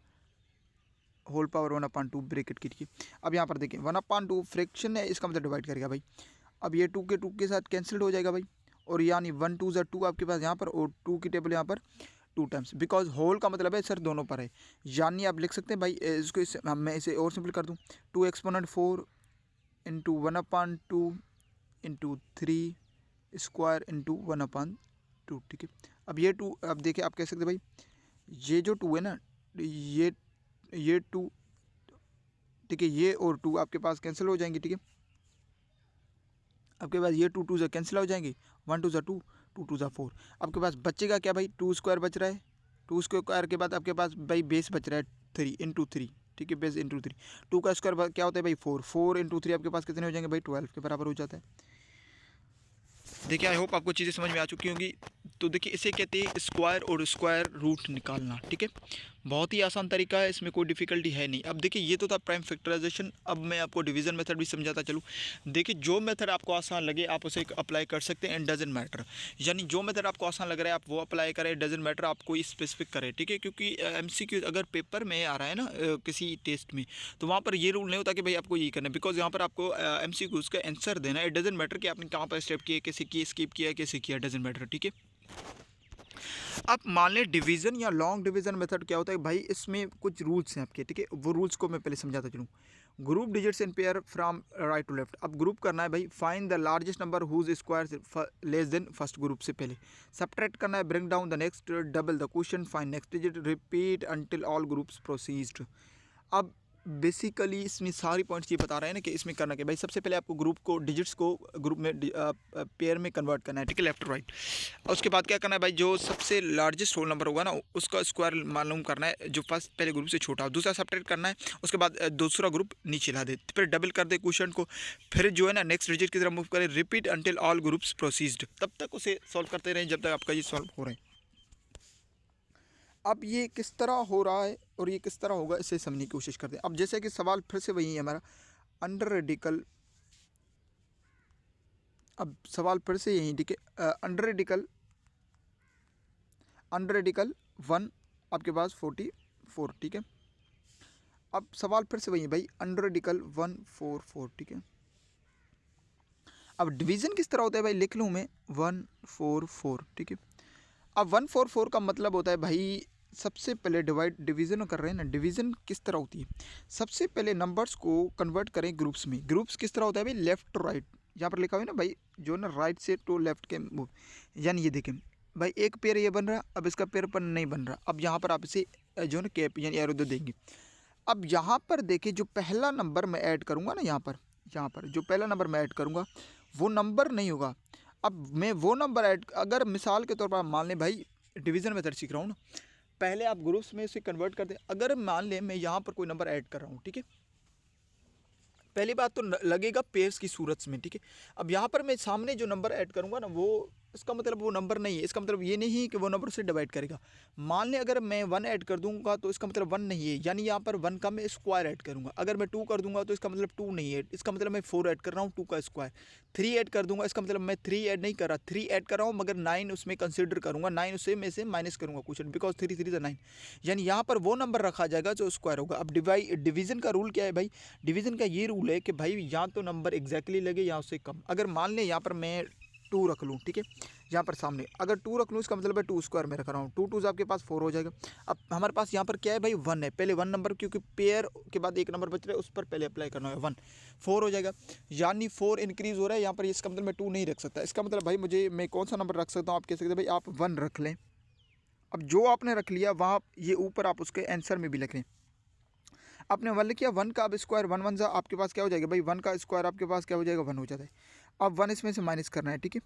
whole power 1/2 bracket की। ठीक है, अब यहाँ पर देखिए 1/2 फ्रैक्शन है, इसका मतलब डिवाइड करेगा भाई। अब ये 2 के साथ कैंसिल्ड हो जाएगा भाई, और यानी 1 2 ज़ा 2 आपके पास यहाँ पर, और 2 की टेबल यहाँ पर 2 टाइम्स, बिकॉज होल का मतलब है सर दोनों पर है, यानी आप लिख सकते हैं भाई इसको मैं इसे और सिंपल कर दूँ, 2 exponent 4 into 1/2 into 3 square into 1/2। ठीक है, अब ये 2, अब देखिए आप कह सकते हैं भाई ये जो 2 है ना, ये 2, ठीक है, ये और 2 आपके पास कैंसिल हो जाएंगे। ठीक है, आपके पास ये 2 2 कैंसिल हो जाएंगे, 1 2 2 2 2 4, आपके पास बचेगा क्या भाई 2 स्क्वायर बच रहा है, 2 स्क्वायर के बाद आपके पास भाई बेस बच रहा है 3 इंटू 3, ठीक है, बेस इंटू 3। 2 का स्क्वायर क्या होता है भाई 4, 4 इंटू 3 आपके पास कितने हो जाएंगे भाई 12 के बराबर हो जाता है। देखिए आई होप आपको चीज़ें समझ में आ चुकी होंगी। तो देखिए इसे कहते हैं स्क्वायर और स्क्वायर रूट निकालना, ठीक है, बहुत ही आसान तरीका है, इसमें कोई डिफिकल्टी है नहीं। अब देखिए ये तो था प्राइम फैक्टराइजेशन, अब मैं आपको डिवीजन मेथड भी समझाता चलूँ। देखिए जो मेथड आपको आसान लगे आप उसे अप्लाई कर सकते हैं, एंड डजंट मैटर, यानी जो मेथड आपको आसान लग रहा है आप वो अप्लाई करें, डजंट मैटर आप कोई स्पेसिफिक करें, ठीक है, क्योंकि MCQ अगर पेपर में आ रहा है ना किसी टेस्ट में, तो वहाँ पर ये रूल नहीं होता कि भाई आपको ये करना है, बिकॉज यहाँ पर आपको MCQ का आंसर देना है, इट डजंट मैटर कि आपने कहाँ पर स्टेप किए, कैसे किए, स्किप किया, कैसे किया, डजंट मैटर, ठीक है। अब मान लें डिवीजन या लॉन्ग डिवीजन मेथड क्या होता है भाई, इसमें कुछ रूल्स हैं आपके, ठीक है, वो रूल्स को मैं पहले समझाता चलूँ। Group digits in pair from right to left, अब ग्रुप करना है भाई, find the largest number whose square less than first group से पहले, सब्ट्रैक्ट करना है, bring down the next, double the question, find next digit, repeat until all groups proceed. अब basically इसमें सारी पॉइंट्स ये बता रहे हैं ना कि इसमें करना क्या भाई, सबसे पहले आपको ग्रुप को डिजिट्स को ग्रुप में पेयर में कन्वर्ट करना है, ठीक है, लेफ्ट टू राइट। और उसके बाद क्या करना है भाई, जो सबसे लार्जेस्ट होल नंबर होगा ना उसका स्क्वायर मालूम करना है, जो फर्स्ट पहले ग्रुप से छोटा हो, दूसरा सब्ट्रैक्ट करना है, उसके बाद दूसरा ग्रुप नीचे ला दे, फिर डबल कर दे क्वेश्चन को, फिर जो है ना नेक्स्ट डिजिट की तरफ मूव करें, repeat until all groups proceed, तब तक उसे सॉल्व करते रहें जब तक आपका ये सॉल्व हो रहा है। अब ये किस तरह हो रहा है और ये किस तरह होगा इसे समझने की कोशिश करते हैं। अब जैसे कि सवाल फिर से वही है हमारा, अंडर रेडिकल, अब सवाल फिर से यही, ठीक है, अंडर रेडिकल 1 आपके पास 44, ठीक है। अब सवाल फिर से वही है भाई, अंडर रेडिकल 144, ठीक है। अब डिवीज़न किस तरह होता है भाई, लिख लूँ मैं 144, ठीक है। अब 144 का मतलब होता है भाई, सबसे पहले डिवीज़न कर रहे हैं ना, डिवीज़न किस तरह होती है, सबसे पहले नंबर्स को कन्वर्ट करें ग्रुप्स में। ग्रुप्स किस तरह होता है भाई, लेफ्ट टू राइट, यहाँ पर लिखा हुआ है ना भाई, जो ना राइट से टू लेफ्ट के मूव, यानी ये देखें भाई एक पेयर ये बन रहा, अब इसका पेयर पर नहीं बन रहा, अब यहाँ पर आप इसे जो ना कैप यानी एरो दे देंगे। अब यहाँ पर देखिए जो पहला नंबर मैं ऐड करूँगा ना, यहाँ पर जो पहला नंबर मैं ऐड करूँगा वो नंबर नहीं होगा। अब मैं वो नंबर ऐड, अगर मिसाल के तौर पर मान लें भाई, डिवीज़न मेथड सीख रहा हूँ ना, पहले आप ग्रुप्स में इसे कन्वर्ट कर दें। अगर मान लें मैं यहाँ पर कोई नंबर ऐड कर रहा हूँ, ठीक है, पहली बात तो लगेगा पेयर्स की सूरत में, ठीक है। अब यहाँ पर मैं सामने जो नंबर ऐड करूँगा ना, वो इसका मतलब वो नंबर नहीं है, इसका मतलब ये नहीं कि वो नंबर से डिवाइड करेगा। मान लें अगर मैं 1 ऐड कर दूंगा तो इसका मतलब 1 नहीं है, यानी यहाँ पर 1 का मैं स्क्वायर ऐड करूँगा। अगर मैं 2 कर दूंगा तो इसका मतलब 2 नहीं है, इसका मतलब मैं 4 ऐड कर रहा हूँ 2 का स्क्वायर। 3 ऐड कर दूंगा, इसका मतलब मैं 3 ऐड नहीं कर रहा, 3 ऐड कर रहा हूँ, मगर 9 उसमें कंसिडर करूँगा, 9 उससे में से माइनस करूँगा क्वेश्चन, बिकॉज 3 3 9, यानी यहाँ पर वो नंबर रखा जाएगा जो स्क्वायर होगा। अब डिवीज़न का रूल क्या है भाई, डिवीज़न का ये रूल है कि भाई या तो नंबर एग्जैक्टली लगे या उससे कम। अगर मान लें यहाँ पर मैं 2 रख लूँ, ठीक है, यहाँ पर सामने अगर 2 रख लूँ, इसका मतलब है 2 स्क्वायर में रख रहा हूँ, 2 2 आपके पास 4 हो जाएगा। अब हमारे पास यहाँ पर क्या है भाई, 1 है, पहले 1 नंबर, क्योंकि पेयर के बाद एक नंबर बच रहा है उस पर पहले अप्लाई करना है, 1 4 हो जाएगा, यानी 4 इंक्रीज़ हो रहा है यहाँ पर, इसका मतलब मैं 2 नहीं रख सकता। इसका मतलब भाई मैं कौन सा नंबर रख सकता हूँ, आप कह सकते हैं भाई आप 1 रख लें। अब जो आपने रख लिया वहाँ ये ऊपर आप उसके आंसर में भी लिख लें। आपने 1 लिख किया, 1 का अब स्क्वायर 1 1 आपके पास क्या हो जाएगा भाई, 1 का स्क्वायर आपके पास क्या हो जाएगा, 1 हो जाता है। अब 1 इसमें से माइनस करना है, ठीक है।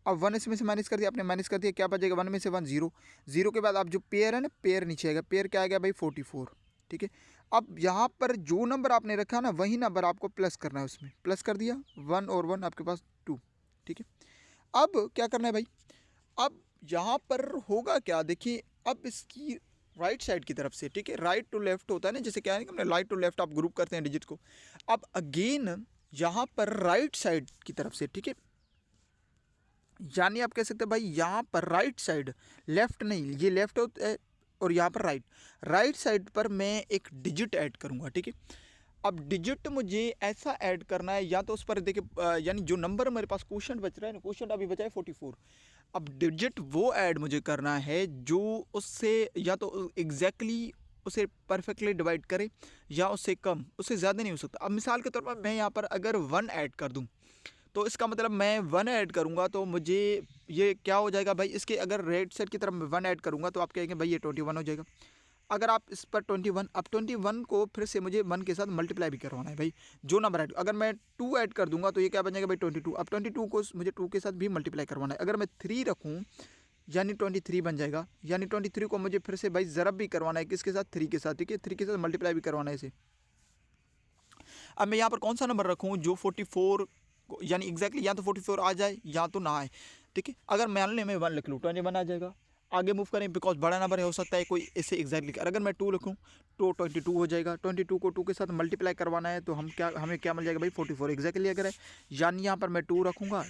अब 1 इसमें से माइनस कर दिया, आपने माइनस कर दिया, क्या बचेगा, 1 में से 1 0, 0 के बाद आप जो पेयर है ना, पेयर नीचे आएगा, पेयर क्या आएगा भाई 44, ठीक है। अब यहाँ पर जो नंबर आपने रखा ना वही नंबर आपको प्लस करना है, उसमें प्लस कर दिया, 1 और 1 आपके पास 2, ठीक है। अब क्या करना है भाई, अब यहाँ पर होगा क्या, देखिए अब इसकी राइट साइड की तरफ से, ठीक है, राइट टू लेफ्ट होता है ना, जैसे क्या है कि हमने राइट टू लेफ्ट आप ग्रुप करते हैं डिजिट को। अब अगेन यहाँ पर राइट साइड की तरफ से, ठीक है, यानी आप कह सकते हैं भाई यहाँ पर राइट साइड, लेफ्ट नहीं, ये लेफ्ट होता है और यहाँ पर राइट साइड पर मैं एक डिजिट ऐड करूँगा, ठीक है। अब डिजिट मुझे ऐसा ऐड करना है, या तो उस पर देखिए यानी जो नंबर मेरे पास क्वेश्चन बच रहा है ना, क्वेश्चन अभी बचा है 44, अब डिजिट वो ऐड मुझे करना है जो उससे या तो एग्जैक्टली उसे परफेक्टली डिवाइड करे या उससे कम, उससे ज़्यादा नहीं हो सकता। अब मिसाल के तौर पर मैं यहाँ पर अगर 1 ऐड कर दूँ तो इसका मतलब मैं 1 ऐड करूँगा तो मुझे ये क्या हो जाएगा भाई, इसके अगर राइट साइड की तरफ मैं 1 ऐड करूँगा तो आप कहेंगे भाई ये 21 हो जाएगा। अगर आप इस पर 21, अब 21 को फिर से मुझे 1 के साथ मल्टीप्लाई भी करवाना है भाई, जो नंबर ऐड, अगर मैं 2 ऐड कर दूंगा तो ये क्या बन जाएगा भाई 22। अब 22 को मुझे 2 के साथ भी मल्टीप्लाई करवाना है। अगर मैं 3 रखूँ यानी 23 बन जाएगा। यानी 23 को मुझे फिर से भाई ज़रब भी करवाना है, किसके साथ, 3 के साथ, ठीक है, 3 के साथ मल्टीप्लाई भी करवाना है इसे। अब मैं यहाँ पर कौन सा नंबर रखूँ जो 44 यानी एग्जैक्टली या तो 44 आ जाए या तो ना आए, ठीक है। अगर मान लें मैं 1 लिख लूँ 21 आ जाएगा। आगे मूव करें बिकॉज बड़ा नंबर है, हो सकता है कोई इसे एग्जैक्टली, अगर मैं 2 लिखूँ तो 22 हो जाएगा। 22 को 2 के साथ मल्टीप्लाई करवाना है तो हमें क्या मिल जाएगा भाई 44 एग्जैक्टली अगर है। यानी यहाँ पर मैं 2 रखूँगा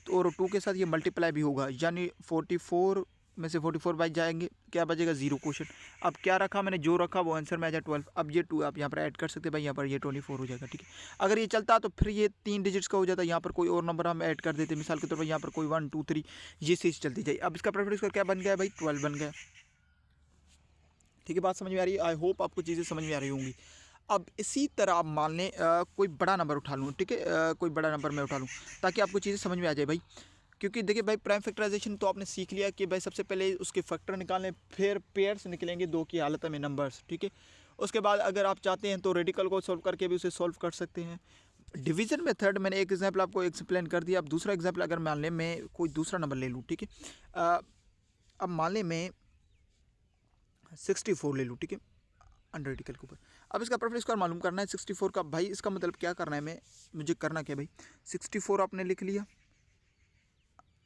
तो और 2 के साथ ये मल्टीप्लाई भी होगा, यानी 44 में से 44 बाई जाएंगे, क्या बचेगा 0 क्वेश्चन। अब क्या रखा मैंने, जो रखा वो आंसर में आ जाए 12। अब ये 2 आप यहाँ पर ऐड कर सकते हैं भाई, यहाँ पर ये 24 हो जाएगा, ठीक है। अगर ये चलता तो फिर ये 3 डिजिट्स का हो जाता, यहाँ पर कोई और नंबर हम ऐड कर देते, मिसाल के तौर पर यहाँ पर कोई 1 2 3 ये चीज़ चलती जाए। अब इसका प्रेफरेंस क्या बन गया भाई 12 बन गया, ठीक है। बात समझ में आ रही है, आई होप आपको चीज़ें समझ में आ रही होंगी। अब इसी तरह आप मान लें कोई बड़ा नंबर उठा लूँ, ठीक है, कोई बड़ा नंबर मैं उठा लूँ ताकि आपको चीज़ें समझ में आ जाए भाई। क्योंकि देखिए भाई प्राइम फैक्टराइजेशन तो आपने सीख लिया कि भाई सबसे पहले उसके फैक्टर निकालने, फिर पेयर्स निकलेंगे 2 की हालत में नंबर्स, ठीक है। उसके बाद अगर आप चाहते हैं तो रेडिकल को सॉल्व करके भी उसे सॉल्व कर सकते हैं। डिवीजन मेथड मैंने एक एग्जांपल आपको एक्सप्लेन कर दिया। अब दूसरा एग्जांपल अगर मान लें मैं कोई दूसरा नंबर ले लूँ, ठीक है। अब मान लें मैं 64 ले लूँ, ठीक है, अंडर रेडिकल के ऊपर। अब इसका प्रेफरेंस स्क्वायर मालूम करना है 64 का। भाई इसका मतलब क्या करना है, मुझे करना क्या है भाई, 64 आपने लिख लिया।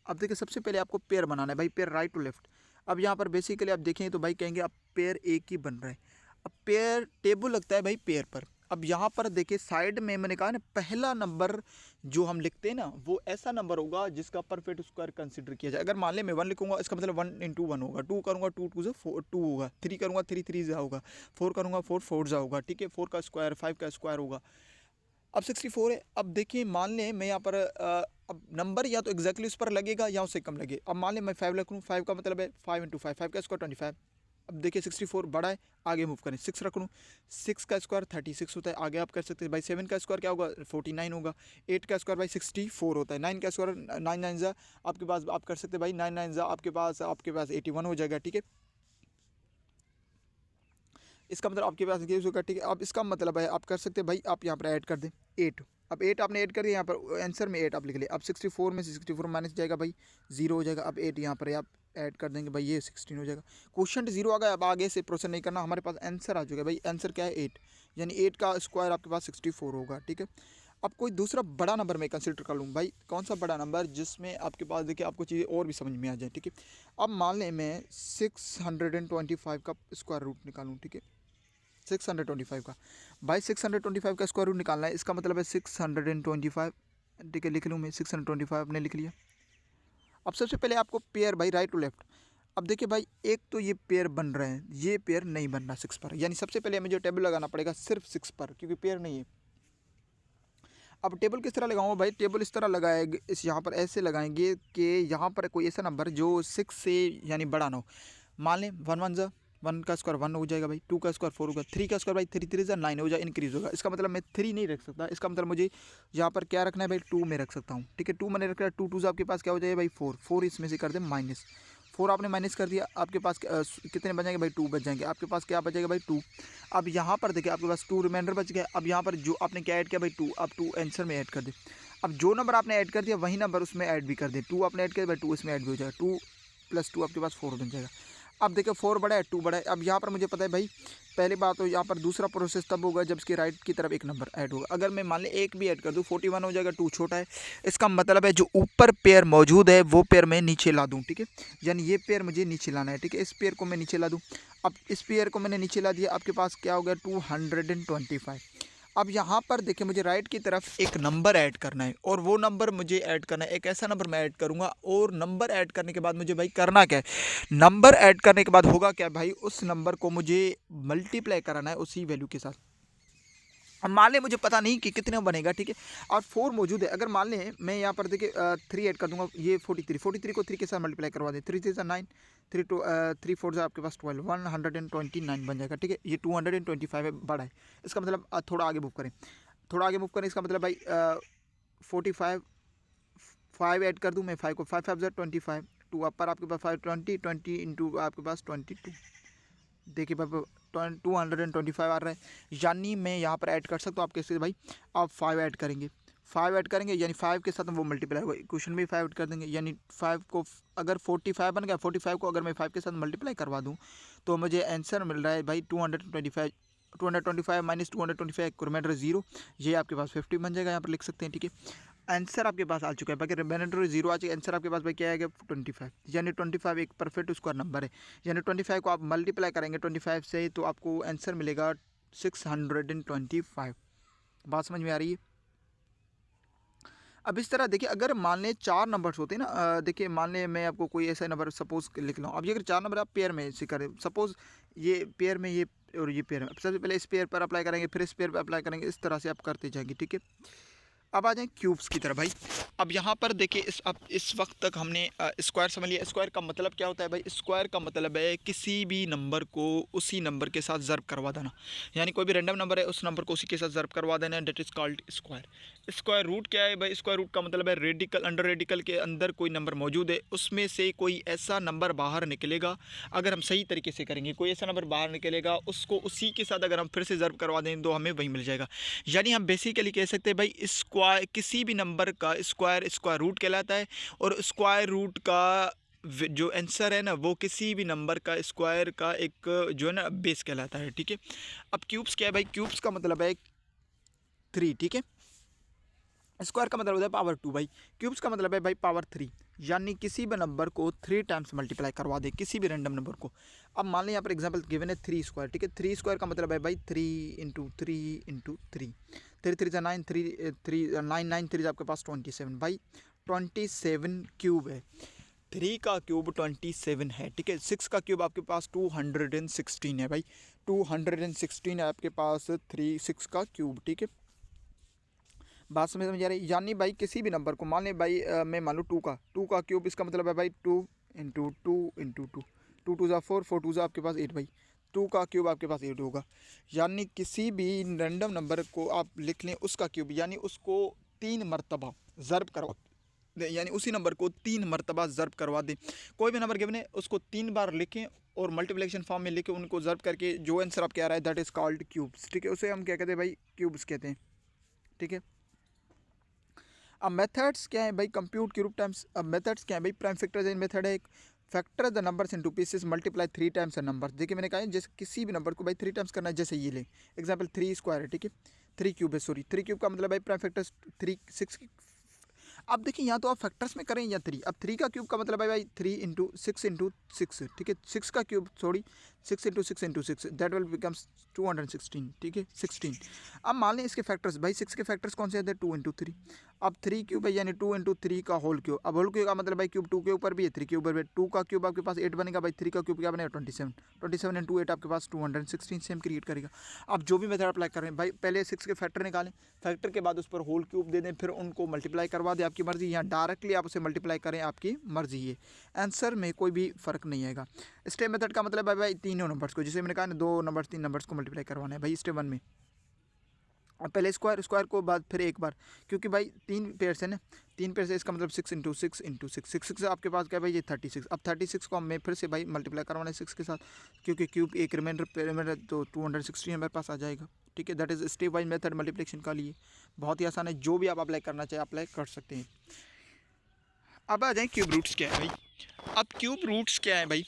अब देखिए सबसे पहले आपको पेयर बनाना है भाई, पेयर राइट टू लेफ्ट। अब यहाँ पर बेसिकली आप देखें तो भाई कहेंगे अब पेयर एक ही बन रहा है। अब पेयर टेबल लगता है भाई पेयर पर। अब यहाँ पर देखिए साइड में मैंने कहा ना पहला नंबर जो हम लिखते हैं ना वो ऐसा नंबर होगा जिसका परफेक्ट स्क्वायर कंसिडर किया जाए। अगर मान ले मैं 1 लिखूंगा इसका मतलब 1 इंटू 1 होगा, 2 करूँगा 2 टू 2 होगा, 3 करूँगा 3 3 होगा, 4 करूँगा 4 4 होगा, ठीक है, 4 का स्क्वायर 5 का स्क्वायर होगा। अब 64 है। अब देखिए मान लें मैं यहाँ पर अब नंबर या तो एग्जैक्टली उस पर लगेगा या उससे कम लगे। अब मान लें मैं 5 लिख लूँ, 5 का मतलब है 5 इंटू 5, 5 का स्क्वायर 25। अब देखिए 64 बड़ा है, आगे मूव करें, 6 रख लूँ, 6 का स्क्वायर 36 होता है। आगे आप कर सकते हैं भाई 7 का स्क्वायर क्या होगा 49 होगा, 8 का स्क्वायर भाई 64 होता है, 9 का स्क्वायर 9 9 जा आपके पास, आप कर सकते हैं भाई 9 9 जा आपके पास 81 हो जाएगा, ठीक है। इसका मतलब आपके पास ये होगा, ठीक है। अब इसका मतलब है आप कर सकते हैं भाई, आप यहाँ पर ऐड कर दें 8। अब 8 आपने ऐड कर दिया, यहाँ पर आंसर में 8 आप लिख ले। अब 64 में से 64 माइनस जाएगा भाई 0 हो जाएगा। अब 8 यहाँ पर आप ऐड कर देंगे भाई, ये 16 हो जाएगा। क्वेश्चन 0 आ गया। अब आगे से प्रोसेस नहीं करना, हमारे पास आंसर आ चुका है भाई। आंसर क्या है 8, यानी 8 का स्क्वायर आपके पास 64 होगा, ठीक है। अब कोई दूसरा बड़ा नंबर मैं कंसिडर कर लूँ भाई, कौन सा बड़ा नंबर जिसमें आपके पास देखिए आपको चीज़ें और भी समझ में आ जाए, ठीक है। अब मान लें मैं 625 का स्क्वायर रूट निकालूँ, ठीक है, 625 का। भाई 625 का स्क्वायर रूट निकालना है, इसका मतलब है 625, ठीक है, लिख लूँ मैं 625 आपने लिख लिया। अब सबसे पहले आपको पेयर भाई राइट टू लेफ्ट। अब देखिए भाई एक तो ये पेयर बन रहे हैं, ये पेयर नहीं बन रहा 6 पर, यानी सबसे पहले मुझे टेबल लगाना पड़ेगा सिर्फ 6 पर क्योंकि पेयर नहीं है। अब टेबल किस तरह लगाऊंगा भाई, टेबल इस तरह लगाएंगे, इस यहाँ पर ऐसे लगाएंगे कि यहाँ पर कोई ऐसा नंबर जो 6 से यानी बड़ा ना हो। मान लें 1 1 जा 1 का स्क्वायर 1 हो जाएगा भाई, 2 का स्क्वायर 4 होगा, 3 का स्क्वायर भाई 3 3 जा 9 हो जाए, इंक्रीज होगा। इसका मतलब मैं 3 नहीं रख सकता, इसका मतलब मुझे यहाँ पर क्या रखना है भाई 2 में रख सकता हूँ, ठीक है। 2 मैंने रखा है, 2 2 आपके पास क्या हो जाएगा भाई 4, 4 इसमें से कर दे माइनस, 4 आपने माइनस कर दिया, आपके पास कितने बच जाएंगे भाई 2 बच जाएंगे, आपके पास क्या बचेगा भाई 2। अब यहाँ पर देखिए आपके पास 2 रिमाइंडर बच गया। अब यहाँ पर जो आपने क्या ऐड किया भाई 2, अब 2 आंसर में ऐड कर दे। अब जो नंबर आपने ऐड कर दिया वही नंबर उसमें ऐड भी कर दे, 2 आपने ऐड किया भाई 2 इसमें ऐड भी हो जाएगा, 2 + 2 आपके पास 4 बन जाएगा। अब देखिए 4 बड़ा है 2 बड़ा है। अब यहाँ पर मुझे पता है भाई पहली बात तो यहाँ पर दूसरा प्रोसेस तब होगा जब इसके राइट की तरफ एक नंबर ऐड होगा। अगर मैं मान लें एक भी ऐड कर दूँ 41 हो जाएगा, 2 छोटा है, इसका मतलब है जो ऊपर पेयर मौजूद है वो पेयर मैं नीचे ला दूँ, ठीक है, यानी ये पेयर मुझे नीचे लाना है, ठीक है। इस पेयर को मैं नीचे ला दूँ। अब इस पेयर को मैंने नीचे ला दिया, आपके पास क्या हो गया 225। अब यहाँ पर देखिए मुझे राइट की तरफ एक नंबर ऐड करना है और वो नंबर मुझे ऐड करना है, एक ऐसा नंबर मैं ऐड करूँगा। और नंबर ऐड करने के बाद मुझे भाई करना क्या है, नंबर ऐड करने के बाद होगा क्या भाई, उस नंबर को मुझे मल्टीप्लाई कराना है उसी वैल्यू के साथ। अब मान लें मुझे पता नहीं कि कितने बनेगा, ठीक है, और 4 मौजूद है। अगर मान लें मैं यहाँ पर देखिए 3 ऐड कर दूंगा, ये 43 को 3 के साथ मल्टीप्लाई करवा दें, 3 3 9, 3 4 आपके पास 12, 129 बन जाएगा, ठीक है। ये 225 है, बड़ा है, इसका मतलब थोड़ा आगे मूव करें, थोड़ा आगे मूव करें, इसका मतलब भाई 45 5 ऐड कर दूँ मैं, 5 को 5 5 25, 2 अपर आपके पास 5 20 इंटू आपके पास 22, देखिए भाई 225 आ रहा है, यानी मैं यहाँ पर ऐड कर सकता हूँ आप कैसे भाई, आप 5 ऐड करेंगे, 5 ऐड करेंगे यानी 5 के साथ वो मल्टीप्लाई होगा, क्वेश्चन में 5 ऐड कर देंगे यानी 5 को अगर 45 बन गया, 45 को अगर मैं 5 के साथ मल्टीप्लाई करवा दूँ तो मुझे आंसर मिल रहा है भाई 225 माइनस 225 रिमाइंडर 0, ये आपके पास 50 बन जाएगा, यहाँ पर लिख सकते हैं। ठीक है, आंसर आपके पास आ चुका है, बाकी रिमाइंडर 0 आ चुका, आंसर आपके पास भाई क्या आएगा 25, यानी 25 एक परफेक्ट स्क्वायर नंबर है, यानी 25 को आप मल्टीप्लाई करेंगे 25 से तो आपको आंसर मिलेगा 625। बात समझ में आ रही है? अब इस तरह देखिए, अगर मान लें 4 नंबर्स होते हैं ना, देखिए मान लें मैं आपको कोई ऐसा नंबर सपोज लिख लूँ, अब ये अगर 4 नंबर आप पेयर में से करें, सपोज ये पेयर में ये और ये पेयर में, सबसे पहले इस पेयर पर अप्लाई करेंगे, फिर इस पेयर पर अप्लाई करेंगे, इस तरह से आप करते जाएंगे। ठीक है, अब आ जाएं क्यूब्स की तरफ भाई। अब यहाँ पर देखिए अब इस वक्त तक हमने स्क्वायर समझ लिया। स्क्वायर का मतलब क्या होता है भाई? स्क्वायर का मतलब है किसी भी नंबर को उसी नंबर के साथ ज़र्ब करवा देना, यानी कोई भी रैंडम नंबर है उस नंबर को उसी के साथ ज़र्ब करवा देना, that is called square. Square root क्या है भाई? स्क्वायर रूट का मतलब है रेडिकल, अंडर रेडिकल के अंदर कोई नंबर मौजूद है, उसमें से कोई ऐसा नंबर बाहर निकलेगा, अगर हम सही तरीके से करेंगे कोई ऐसा नंबर बाहर निकलेगा, उसको उसी के साथ अगर हम फिर से ज़र्ब करवा दें तो हमें वही मिल जाएगा। यानी हम बेसिकली कह सकते हैं भाई स्क्वायर, किसी भी नंबर का स्क्वायर स्क्वायर रूट कहलाता है, और स्क्वायर रूट का जो आंसर है ना वो किसी भी नंबर का स्क्वायर का एक जो है ना बेस कहलाता है। ठीक है, अब क्यूब्स क्या है भाई? क्यूब्स का मतलब है 3। ठीक है, स्क्वायर का मतलब होता है पावर 2 भाई, क्यूब्स का मतलब है भाई पावर 3, यानी किसी भी नंबर को 3 टाइम्स मल्टीप्लाई करवा दे, किसी भी रैंडम नंबर को। अब मान लें यहाँ पर एग्जांपल गिवन है 3 स्क्वायर। ठीक है, 3 स्क्वायर का मतलब है भाई 3 इंटू 3 इंटू 3, 3 3 9, 9 9 3 आपके पास 27 भाई, 27 क्यूब है। 3 का क्यूब 27 है। ठीक है, 6 का क्यूब आपके पास 216 है भाई, 216 है आपके पास 6 का क्यूब। ठीक है, बात समझ आ रही है? यानी भाई किसी भी नंबर को मान लें भाई मैं मान लूँ 2 का क्यूब, इसका मतलब है भाई 2 इंटू 2 इंटू 2, 2 2 4, 4 2 आपके पास 8 भाई, 2 का क्यूब आपके पास 8 होगा। यानी किसी भी रैंडम नंबर को आप लिख लें उसका क्यूब, यानी उसको 3 मरतबा ज़र्ब करवा दें, यानी उसी नंबर को 3 मरतबा ज़र्ब करवा दें। कोई भी नंबर गिवन है उसको 3 बार लिखें और मल्टीप्लिकेशन फॉर्म में लिखें, उनको ज़र्ब करके जो आंसर आपके आ रहा है दैट इज़ कॉल्ड क्यूब्स। ठीक है, उसे हम क्या कहते हैं भाई? क्यूब्स कहते हैं। ठीक है, अब मेथड्स क्या है भाई? Compute cube times. अब मेथड्स क्या है भाई? प्राइम फैक्टराइजेशन मेथड है एक, factor the numbers into pieces, multiply 3 times a number. देखिए मैंने कहा है जैसे किसी भी नंबर को भाई 3 टाइम्स करना है, जैसे ये ले एग्जांपल 3 स्क्वायर है। ठीक है, 3 क्यूब है, सॉरी 3 क्यूब का मतलब भाई प्राइम फैक्टर्स 3 6। अब देखिए यहाँ तो आप फैक्टर्स में करें या 3, अब 3 का क्यूब का मतलब है भाई 3 इंटू 6 इंटू 6। ठीक है, 6 का cube sorry 6 into 6 into 6 that will becomes 216। ठीक है, 16। अब मान लें इसके फैक्टर्स भाई, 6 के फैक्टर्स कौन से आते हैं? 2 इंटू 3। अब 3 क्यूब है यानी 2 इंटू 3 का होल क्यूब। अब होल क्यूब का मतलब भाई क्यूब 2 के ऊपर भी है, 3 के ऊपर भी। 2 का क्यूब आपके पास 8 बनेगा भाई, 3 का क्यूब क्या बनेगा? 27। 27 इंटू 8 आपके पास 216 सेम क्रिएट करेगा। अब जो भी मेथड अप्लाई कर रहे हैं भाई, पहले 6 के फैक्टर निकालें, फैक्टर के बाद उस पर होल क्यूब दे दें, फिर उनको मल्टीप्लाई करवा दें, आपकी मर्जी। यहाँ डायरेक्टली आप उसे मल्टीप्लाई करें, आपकी मर्जी है, आंसर में कोई भी फ़र्क नहीं आएगा। स्टेप मेथड का मतलब है भाई तीनों नंबर्स को, जैसे मैंने कहा ना 2 नंबर्स 3 नंबर्स को मल्टीप्लाई करवाना है भाई स्टेप 1 में। और पहले स्क्वायर को बाद फिर एक बार, क्योंकि भाई 3 पेयर है ना, 3 पेयर से इसका मतलब 6 इंटू 6 इंटू 6, 6 आपके पास क्या है भाई? ये 36। अब 36 को मैं फिर से भाई मल्टीप्लाई करवाना है 6 के साथ, क्योंकि क्यूब एक रिमाइंडर तो 216 हमारे पास आ जाएगा। ठीक है, that is step wise method multiplication का लिए बहुत ही आसान है, जो भी आप अप्लाई करना चाहें अप्लाई कर सकते हैं। अब आ जाए क्यूब रूट्स क्या है भाई? अब क्यूब रूट्स क्या है भाई?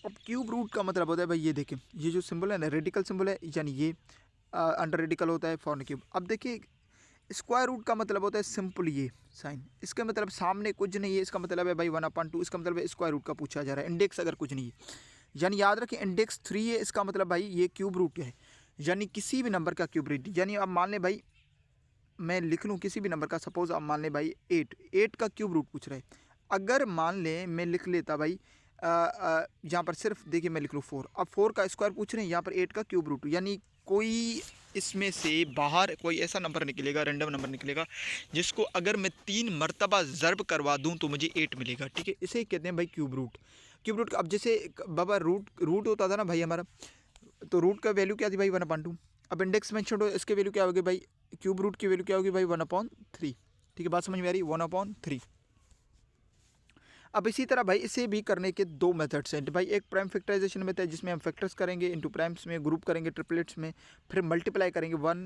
अब क्यूब रूट का मतलब होता है भाई, ये देखें ये जो सिंबल है ना रेडिकल सिंबल है, यानी ये अंडर रेडिकल होता है फॉर क्यूब। अब देखिए स्क्वायर रूट का मतलब होता है सिंपल ये साइन, इसका मतलब सामने कुछ नहीं है, इसका मतलब है भाई 1/2, इसका मतलब है स्क्वायर रूट का पूछा जा रहा है, इंडेक्स अगर कुछ नहीं है, यानी याद रखें इंडेक्स 3 है, इसका मतलब भाई ये क्यूब रूट है, यानी किसी भी नंबर का क्यूब रूट। यानी अब मान लें भाई मैं लिख लूँ किसी भी नंबर का, सपोज आप मान लें भाई 8 का क्यूब रूट पूछ रहे हैं। अगर मान लें मैं लिख लेता भाई यहाँ पर सिर्फ देखिए मैं लिख लूँ 4, अब 4 का स्क्वायर पूछ रहे हैं, यहाँ पर 8 का क्यूब रूट, यानी कोई इसमें से बाहर कोई ऐसा नंबर निकलेगा, रैंडम नंबर निकलेगा, जिसको अगर मैं 3 मरतबा ज़र्ब करवा दूं तो मुझे 8 मिलेगा। ठीक है, इसे कहते हैं भाई क्यूब रूट। क्यूब रूट का अब जैसे बाबा रूट होता था ना भाई हमारा, तो रूट का वैल्यू क्या थी भाई 1/2। अब इंडेक्स मेंशन हो, इसके वैल्यू क्या होगी भाई? क्यूब रूट की वैल्यू क्या होगी भाई? 1/3। ठीक है, बात समझ में आ रही? 1/3। अब इसी तरह भाई इसे भी करने के 2 मेथड्स हैं भाई, एक प्राइम फैक्टराइजेशन मेथड जिसमें हम फैक्टर्स करेंगे इनटू प्राइम्स में, ग्रुप करेंगे ट्रिपलेट्स में, फिर मल्टीप्लाई करेंगे 1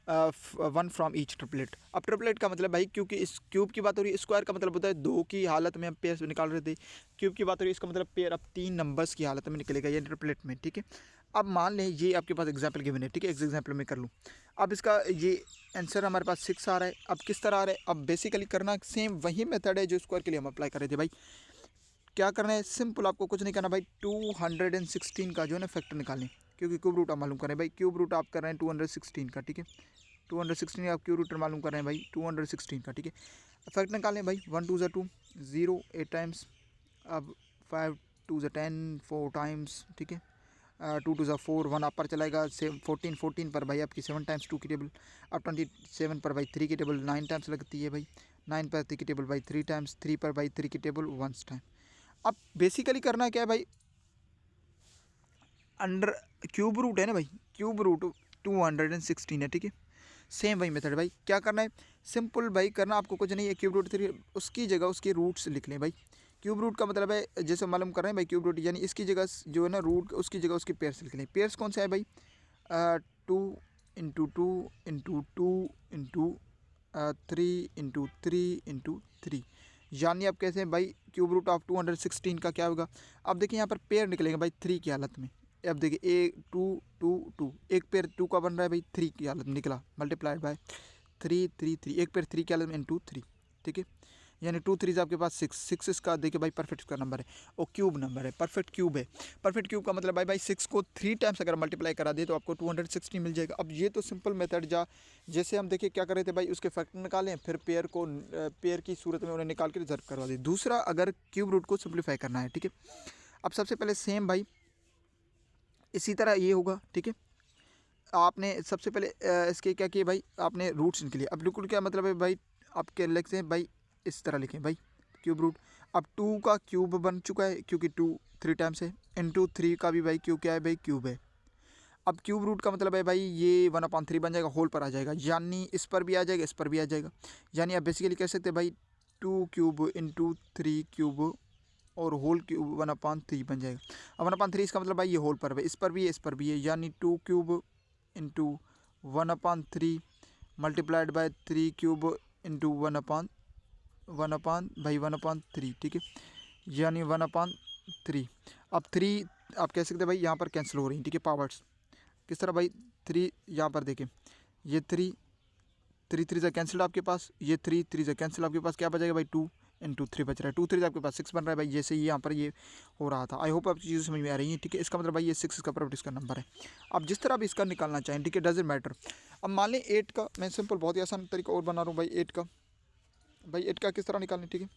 वन फ्रॉम ईच ट्रिपलेट। अब ट्रिपलेट का मतलब भाई, क्योंकि इस क्यूब की बात हो रही है, स्क्वायर का मतलब होता है दो की हालत में हम पेयर निकाल रहे थे, क्यूब की बात हो रही है, इसका मतलब पेयर अब 3 नंबर्स की हालत में निकलेगा ये ट्रिपलेट में, ठीक है। अब मान लें ये आपके पास एग्जाम्पल गिवन है, ठीक है, एग्जाम्पल में कर लूँ। अब इसका ये आंसर हमारे पास 6 आ रहा है। अब किस तरह आ रहा है, अब बेसिकली करना सेम वही मेथड है जो स्क्वायर के लिए हम अप्लाई कर रहे थे भाई। क्या करना है, सिंपल, आपको कुछ नहीं करना भाई, 216 का जो है ना फैक्टर निकालें, क्योंकि क्यूब रूट आप मालूम करें भाई, क्यूब रूट आप कर रहे हैं 216 का, ठीक है। 216 आप क्यूब रूट मालूम कर रहे हैं भाई 216 का, ठीक है। फैक्ट निकालें भाई, 1 2 2, 0 8 टाइम्स, अब 5 2 10 4 टाइम्स, ठीक है। 2 2 4, 1 आप पर चलाएगा, 14 14 पर भाई आपकी 7 टाइम्स 2 की टेबल। अब 27 पर भाई 3 की टेबल 9 टाइम्स लगती है भाई, 9 पर 3 की टेबल भाई 3 टाइम्स, 3 पर भाई 3 की टेबल 1 टाइम। अब बेसिकली करना क्या है भाई, अंडर क्यूब रूट है ना भाई, क्यूब रूट 216 है, ठीक है। सेम वही मेथड भाई, क्या करना है, सिंपल भाई करना आपको कुछ नहीं है, क्यूब रूट 3 उसकी जगह उसके रूट्स लिख लें भाई। क्यूब रूट का मतलब है, जैसे मालूम कर रहे हैं भाई, क्यूब रूट यानी इसकी जगह जो है ना रूट, उसकी जगह उसकी पेयर्स लिख लें। पेयर्स कौन सा है भाई, 2 × 2 × 2 × 3 × 3 × 3, यानी आप कैसे हैं भाई, क्यूब रूट ऑफ 216 का क्या होगा। अब देखिए यहाँ पर पेयर निकलेंगे भाई 3 की हालत में। अब देखिए 2 2 2, एक पेयर 2 का बन रहा है भाई, 3 की हालत में निकला, मल्टीप्लाइड बाय 3 3 3, एक पेयर 3 की हालत में इंटू 3, ठीक है। यानी 2 3 आपके पास 6 इसका देखिए भाई परफेक्ट का नंबर है और क्यूब नंबर है, परफेक्ट क्यूब है। परफेक्ट क्यूब का मतलब भाई 6 को 3 टाइम्स अगर मल्टीप्लाई करा दे तो आपको 260 मिल जाएगा। अब ये तो सिंपल मेथड जैसे हम देखिए क्या कर रहे थे भाई, उसके फैक्टर निकालें, फिर पेयर को पेयर की सूरत में उन्हें निकाल के रिजर्व करवा दें। दूसरा, अगर क्यूब रूट को सिंप्लीफाई करना है, ठीक है। अब सबसे पहले सेम भाई इसी तरह ये होगा, ठीक है। आपने सबसे पहले इसके क्या किए भाई, आपने रूट्स निकले। अब बिल्कुल क्या मतलब है भाई, आपके लिख से भाई इस तरह लिखें भाई, क्यूब रूट। अब 2 का क्यूब बन चुका है क्योंकि 2 3 टाइम्स है, इंटू 3 का भी भाई क्यूब क्या है भाई, क्यूब है। अब क्यूब रूट का मतलब है भाई ये 1/3 बन जाएगा, होल पर आ जाएगा, यानी इस पर भी आ जाएगा, इस पर भी आ जाएगा। यानी आप बेसिकली कह सकते हैं भाई 2 क्यूब इंटू 3 क्यूब और होल क्यूब 1/3 बन जाएगा। अब 1/3 इसका मतलब भाई ये होल पर है, इस पर भी है, इस पर भी है, यानी 2 cube into 1/3 multiplied by 3 cube into 1/3, ठीक है, यानी 1/3। अब 3 आप कह सकते हैं भाई यहाँ पर कैंसिल हो रही हैं, ठीक है, पावर्स किस तरह भाई, 3 यहाँ पर देखें, ये 3 3 3 से कैंसिल आपके पास, ये 3 3 से कैंसिल आपके पास, क्या बचेगा भाई 2 इंटू 3 बच रहा है, 2 3 आपके पास 6 बन रहा है भाई, जैसे ही यहाँ पर ये हो रहा था। आई होप आप चीज़ें समझ में आ रही हैं, ठीक है। इसका मतलब भाई ये 6 इसका प्रॉपर्टीज का नंबर है। अब जिस तरह भी इसका निकालना चाहें, ठीक है, डजेंट मैटर। अब मान लें 8 का, मैं सिंपल बहुत ही आसान तरीका और बना रहा हूँ भाई, 8 का भाई, 8 का किस तरह निकालें, ठीक है।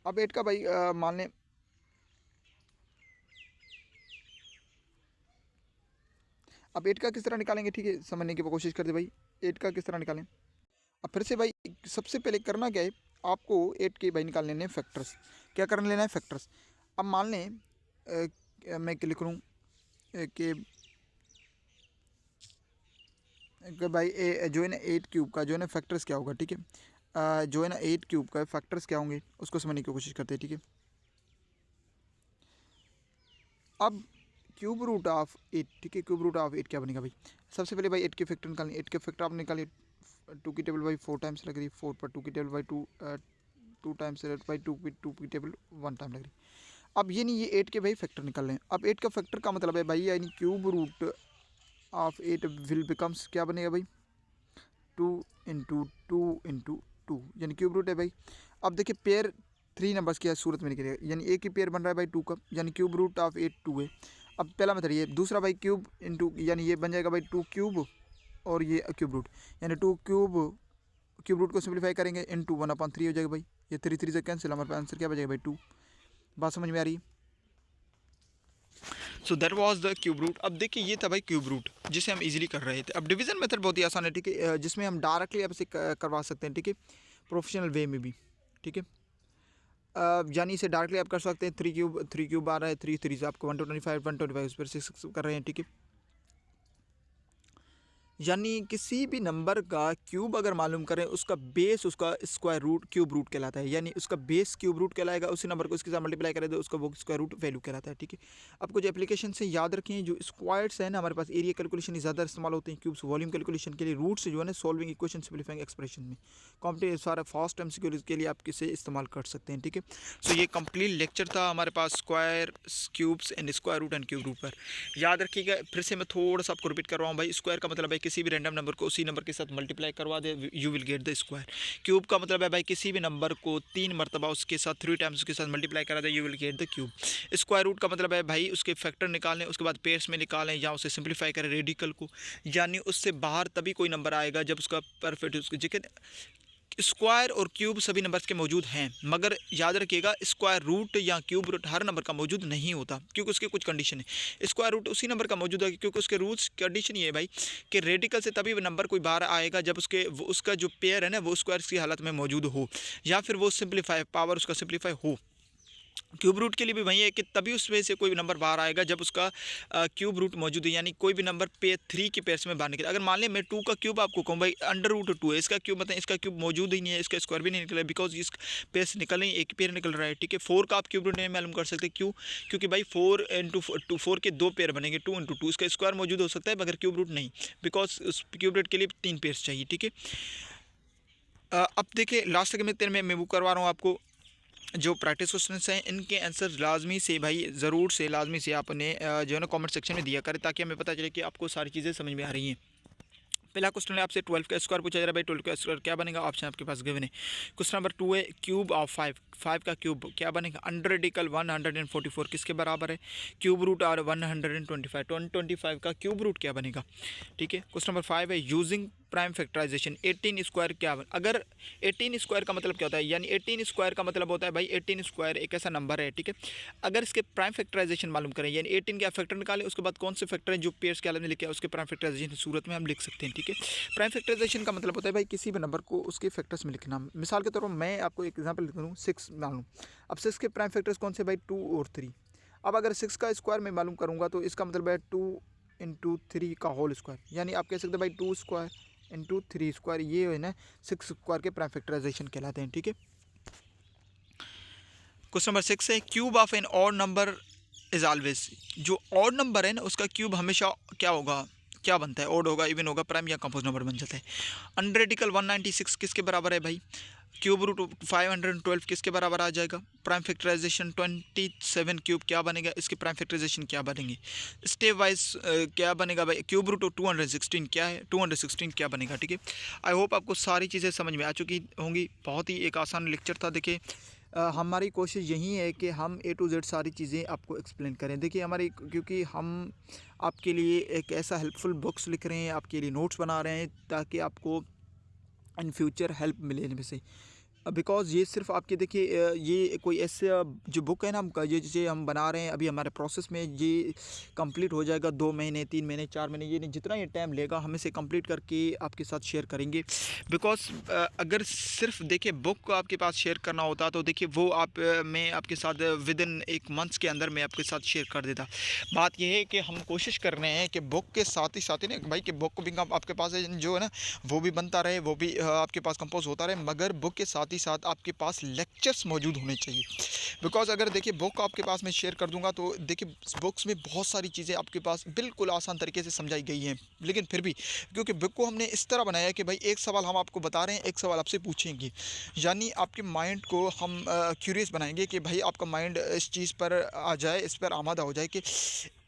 अब 8 का भाई मान लें, अब 8 का किस तरह निकालेंगे, ठीक है, समझने की कोशिश करते भाई, 8 का किस तरह निकालें। अब फिर से भाई सबसे पहले करना क्या है, आपको 8 के भाई निकाल लेने हैं फैक्टर्स। क्या कर लेना है, फैक्टर्स। अब मान लें मैं क्या लिख लूँ कि भाई जो है ना 8 क्यूब का जो है ना फैक्टर्स क्या होगा, ठीक है। जो है ना 8 क्यूब का फैक्टर्स क्या होंगे उसको समझने की कोशिश करते हैं, ठीक है। अब क्यूब रूट ऑफ 8, ठीक है, क्यूब रूट ऑफ 8 क्या बनेगा भाई, सबसे पहले भाई 8 के फैक्टर निकालें। 8 के फैक्टर आप निकालिए, 2 की टेबल भाई 4 टाइम्स लग रही है, 4 पर 2 की टेबल भाई 2 टाइम्स भाई 2 की टेबल 1 टाइम लग रही है। अब ये नहीं, ये 8 के भाई फैक्टर निकाल लें। अब 8 का फैक्टर का मतलब है भाई, यानी cube root of 8 will becomes क्या बनेगा भाई, 2 इंटू 2 इंटू 2, यानी क्यूब रूट है भाई। अब देखिए पेयर 3 नंबर्स की सूरत में निकलेगा, यानी एक ही पेयर बन रहा है भाई 2 का, यानी क्यूब रूट ऑफ 8 2 है। अब पहला मेथड ये, दूसरा भाई क्यूब इंटू, यानी ये बन जाएगा भाई 2 क्यूब और ये क्यूब रूट, यानी 2 क्यूब रूट को सिंप्लीफाई करेंगे इंटू 1/3 हो जाएगा भाई, ये 3 3 से कैंसिल, हमारे पास आंसर क्या बचेगा भाई 2। बात समझ में आ रही है। So that was the cube root. अब देखिए ये था भाई क्यूब रूट जिसे हम इजीली कर रहे थे। अब डिवीजन मेथड बहुत ही आसान है, ठीक है, जिसमें हम डायरेक्टली अब इसे करवा सकते हैं, ठीक है, प्रोफेशनल वे में भी, ठीक है। यानी इसे डायरेक्टली आप कर सकते हैं, 3 क्यूब आ रहा है, 3 3 से आपको 125 125 उस पर 6 कर रहे हैं, ठीक है। यानी किसी भी नंबर का क्यूब अगर मालूम करें, उसका बेस उसका स्क्वायर रूट क्यूब रूट कहलाता है, यानी उसका बेस क्यूब रूट कहलाएगा। उसी नंबर को उसके साथ मल्टीप्लाई करें तो उसका वो स्क्वायर रूट वैल्यू कहलाता है। ठीक है, अब कुछ एप्लीकेशन से याद रखें, जो स्क्वायर्स है ना हमारे पास एरिया कैलकुलेशन ज़्यादा इस्तेमाल होते हैं, क्यूब्स वॉल्यूम कैलकुलेशन के लिए, रूट से जो है ना सॉल्विंग इक्वेशन सिंप्लीफाइंग एक्सप्रेशन में, कॉम्पिटेटिव सारा फास्ट एमसीक्यू के लिए आप किसे इस्तेमाल कर सकते हैं। ठीक है, सो ये कंप्लीट लेक्चर था हमारे पास square, cubes and square root and cube root पर। याद रखिएगा, फिर से मैं थोड़ा सा आपको रिपीट कर रहा हूँ भाई। स्क्वायर का मतलब है किसी भी रैंडम नंबर को उसी नंबर के साथ मल्टीप्लाई करवा दे, you will get the square. Cube का मतलब है भाई किसी भी नंबर को 3 मरतबा उसके साथ 3 टाइम्स उसके साथ मल्टीप्लाई करा दे, you will get the cube. Square root का मतलब है भाई उसके फैक्टर निकालें, उसके बाद पेयर्स में निकालें या उसे सिंप्लीफाई करें रेडिकल को, यानी उससे बाहर तभी कोई नंबर आएगा जब उसका परफेक्ट उसके स्क्वायर और क्यूब सभी नंबर्स के मौजूद हैं, मगर याद रखिएगा स्क्वायर रूट या क्यूब रूट हर नंबर का मौजूद नहीं होता, क्योंकि उसके कुछ कंडीशन है। स्क्वायर रूट उसी नंबर का मौजूद है क्योंकि उसके रूट्स कंडीशन ये है भाई कि रेडिकल से तभी नंबर कोई बाहर आएगा जब उसका जो पेयर है ना वो स्क्वायर की हालत में मौजूद हो, या फिर वो सिंप्लीफाई पावर उसका सिंप्लीफाई हो। क्यूब रूट के लिए भी वही है कि तभी उसमें से कोई नंबर बाहर आएगा जब उसका क्यूब रूट मौजूद है, यानी कोई भी नंबर पे 3 के पेयर्स में बाहर निकले। अगर मान लें मैं 2 का क्यूब आपको कहूँ भाई अंडर रूट 2 है, इसका क्यूब मतलब इसका क्यूब मौजूद ही नहीं है, इसका स्क्वायर भी नहीं निकला, बिकॉज इस पेयर से निकल नहीं, एक पेयर निकल रहा है। ठीक है, 4 का आप क्यूब रूट नहीं मालूम कर सकते, क्यों? क्योंकि भाई 4 इंटू 4 के 2 पेयर बनेंगे, 2 इंटू 2, इसका स्क्वायर मौजूद हो सकता है मगर क्यूब रूट नहीं, बिकॉज उस क्यूब रूट के लिए 3 पेयर्स चाहिए। ठीक है, अब देखिए लास्ट के में मैं मूव करवा रहा हूँ आपको जो प्रैक्टिस क्वेश्चंस हैं, इनके आंसर लाजमी से भाई ज़रूर से लाजमी से आपने जो है ना कमेंट सेक्शन में दिया करें, ताकि हमें पता चले कि आपको सारी चीज़ें समझ में आ रही हैं। पहला क्वेश्चन है आपसे 12 का स्क्वायर पूछा जा रहा है भाई, 12 का स्क्वायर क्या बनेगा? ऑप्शन आपके पास गिवन है। क्वेश्चन नंबर 2 है क्यूब ऑफ 5, 5 का क्यूब क्या बनेगा? अंडर रेडिकल 144 किसके बराबर है? क्यूब रूट और 125, 125 का क्यूब रूट क्या बनेगा? ठीक है, क्वेश्चन नंबर 5 है यूजिंग प्राइम फैक्टराइजेशन 18 स्क्वायर क्या अगर 18 स्क्वायर का मतलब क्या होता है, यानी 18 स्क्वायर का मतलब होता है भाई 18 स्क्वायर एक ऐसा नंबर है, ठीक है, अगर इसके प्राइम फैक्टराइजेशन मालूम करें, यानी 18 के फैक्टर निकालें, उसके बाद कौन से फैक्टर हैं जो पेयर्स के हालत में लिखे उसके प्राइम फैक्टराइजेशन की सूरत में हम लिख सकते हैं। ठीक है, प्राइम फैक्टराइजेशन का मतलब होता है भाई किसी भी नंबर को उसके फैक्टर्स में लिखना। मिसाल के तौर पर मैं आपको एक एग्जाम्पल लिख दूँ, 6 मालूम, अब 6 के प्राइम फैक्टर्स कौन से भाई? 2 और 3। अब अगर 6 का स्क्वायर मैं मालूम करूँगा तो इसका मतलब है 2 इंटू 3 का होल स्क्वायर, यानी आप कह सकते हैं भाई 2 स्क्वायर इंटू 3 स्क्वायर, ये है ना 6 स्क्वायर के प्राइम फैक्टराइजेशन कहलाते हैं। ठीक है, क्वेश्चन नंबर 6 है cube of an odd number is always, जो ऑड नंबर है ना उसका क्यूब हमेशा क्या होगा, क्या बनता है? ऑड होगा, इवन होगा, प्राइम या कंपोज नंबर बन जाता है। अंडर रेडिकल 196 किसके बराबर है भाई? क्यूब रूट 512 किसके बराबर आ जाएगा? प्राइम फैक्टराइजेशन 27 क्यूब क्या बनेगा? इसके प्राइम फैक्टराइजेशन क्या बनेंगे? स्टेप वाइज क्या बनेगा भाई? क्यूब रूट 216 क्या है? 216 क्या बनेगा? ठीक है, आई होप आपको सारी चीज़ें समझ में आ चुकी होंगी। बहुत ही एक आसान लेक्चर था। देखिए हमारी कोशिश यही है कि हम A to Z सारी चीज़ें आपको एक्सप्लेन करें। देखिए हमारी, क्योंकि हम आपके लिए एक ऐसा हेल्पफुल बुक्स लिख रहे हैं, आपके लिए नोट्स बना रहे हैं ताकि आपको इन फ्यूचर हेल्प मिले इनमें से, बिकॉज़ ये सिर्फ आपके देखिए ये कोई ऐसे जो बुक है ना हम ये जिसे हम बना रहे हैं अभी हमारे प्रोसेस में, ये कंप्लीट हो जाएगा 2 महीने 3 महीने 4 महीने, ये नहीं जितना ये टाइम लेगा हम इसे कंप्लीट करके आपके साथ शेयर करेंगे। बिकॉज़ अगर सिर्फ देखिए बुक को आपके पास शेयर करना होता तो देखिए वो मैं आपके साथ विद इन 1 मंथ्स के अंदर मैं आपके साथ शेयर कर देता। बात यह है कि हम कोशिश कर रहे हैं कि बुक के साथ ही ना भाई कि बुक भी आपके पास जो है ना वो भी बनता रहे, वो भी आपके पास कंपोज होता रहे, मगर बुक के साथ ही साथ आपके पास लेक्चर्स मौजूद होने चाहिए। बिकॉज अगर देखिए बुक आपके पास मैं शेयर कर दूंगा तो देखिए बुक्स में बहुत सारी चीज़ें आपके पास बिल्कुल आसान तरीके से समझाई गई हैं, लेकिन फिर भी क्योंकि बुक को हमने इस तरह बनाया है कि भाई एक सवाल हम आपको बता रहे हैं, एक सवाल आपसे पूछेंगे, यानी आपके माइंड को हम क्यूरियस बनाएंगे कि भाई आपका माइंड इस चीज़ पर आ जाए, इस पर आमादा हो जाए कि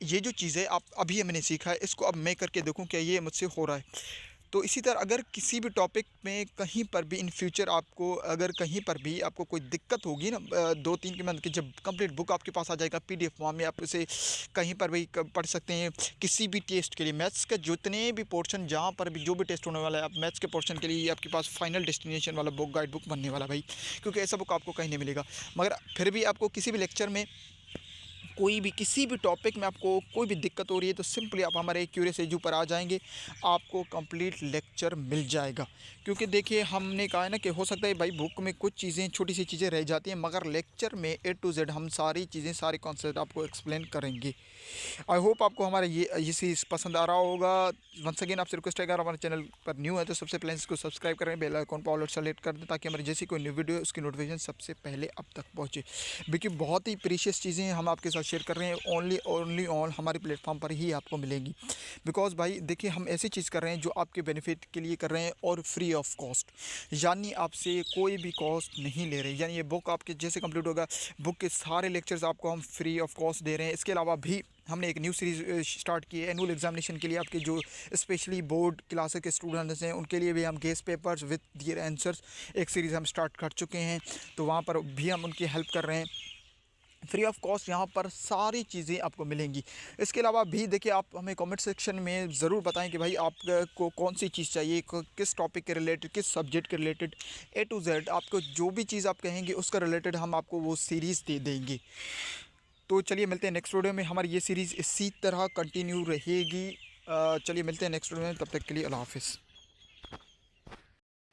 ये जो चीज़ें आप अभी हमने सीखा है इसको अब मैं करके देखूं क्या ये मुझसे हो रहा है। तो इसी तरह अगर किसी भी टॉपिक में कहीं पर भी इन फ्यूचर आपको अगर कहीं पर भी आपको कोई दिक्कत होगी ना 2-3 के मंथ की, जब कंप्लीट बुक आपके पास आ जाएगा PDF फॉर्म में, आप उसे कहीं पर भी पढ़ सकते हैं। किसी भी टेस्ट के लिए मैथ्स का जितने भी पोर्शन जहाँ पर भी जो भी टेस्ट होने वाला है, आप मैथ्स के पोर्शन के लिए आपके पास फाइनल डेस्टिनेशन वाला बुक गाइड बुक बनने वाला भाई, क्योंकि ऐसा बुक आपको कहीं नहीं मिलेगा। मगर फिर भी आपको किसी भी लेक्चर में कोई भी किसी भी टॉपिक में आपको कोई भी दिक्कत हो रही है तो सिंपली आप हमारे क्यूरियस एजू पर आ जाएंगे, आपको कंप्लीट लेक्चर मिल जाएगा। क्योंकि देखिए हमने कहा है ना कि हो सकता है भाई बुक में कुछ चीज़ें छोटी सी चीज़ें रह जाती हैं, मगर लेक्चर में A to Z हम सारी चीज़ें सारे कॉन्सेप्ट आपको एक्सप्लेन करेंगे। आई होप आपको हमारा ये सीरीज़ पसंद आ रहा होगा। वंस अगेन आपसे रिक्वेस्ट है, अगर हमारे चैनल पर न्यू है तो सबसे पहले इसको सब्सक्राइब करें, बेल आइकॉन पर ऑल और सेलेक्ट कर दें ताकि हमारी जैसी कोई न्यू वीडियो उसकी नोटिफिकेशन सबसे पहले अब तक पहुँचे। क्योंकि बहुत ही प्रीशियस चीज़ें हम आपके साथ शेयर कर रहे हैं, ओनली ऑन हमारे प्लेटफॉर्म पर ही आपको मिलेंगी। बिकॉज़ भाई देखिए हम ऐसी चीज़ कर रहे हैं जो आपके बेनिफिट के लिए कर रहे हैं और फ्री ऑफ कॉस्ट, यानी आपसे कोई भी कॉस्ट नहीं ले रहे। यानी ये बुक आपके जैसे कंप्लीट होगा, बुक के सारे लेक्चर्स आपको हम फ्री ऑफ कॉस्ट दे रहे हैं। इसके अलावा भी हमने एक न्यू सीरीज़ स्टार्ट की है एनुअल एग्जामिनेशन के लिए, आपके जो स्पेशली बोर्ड क्लासेस के स्टूडेंट्स हैं उनके लिए भी हम guest papers with their answers एक सीरीज़ हम स्टार्ट कर चुके हैं। तो वहाँ पर भी हम उनकी हेल्प कर रहे हैं फ्री ऑफ कॉस्ट, यहाँ पर सारी चीज़ें आपको मिलेंगी। इसके अलावा भी देखिए आप हमें कमेंट सेक्शन में ज़रूर बताएं कि भाई आपको कौन सी चीज़ चाहिए, किस टॉपिक के रिलेटेड, किस सब्जेक्ट के रिलेटेड, A to Z आपको जो भी चीज़ आप कहेंगे उसका रिलेटेड हम आपको वो सीरीज़ दे देंगे। तो चलिए मिलते हैं नेक्स्ट वीडियो में, हमारी ये सीरीज़ इसी तरह कंटिन्यू रहेगी। चलिए मिलते हैं नेक्स्ट वीडियो में, तब तक के लिए अल्लाह हाफ़िज़।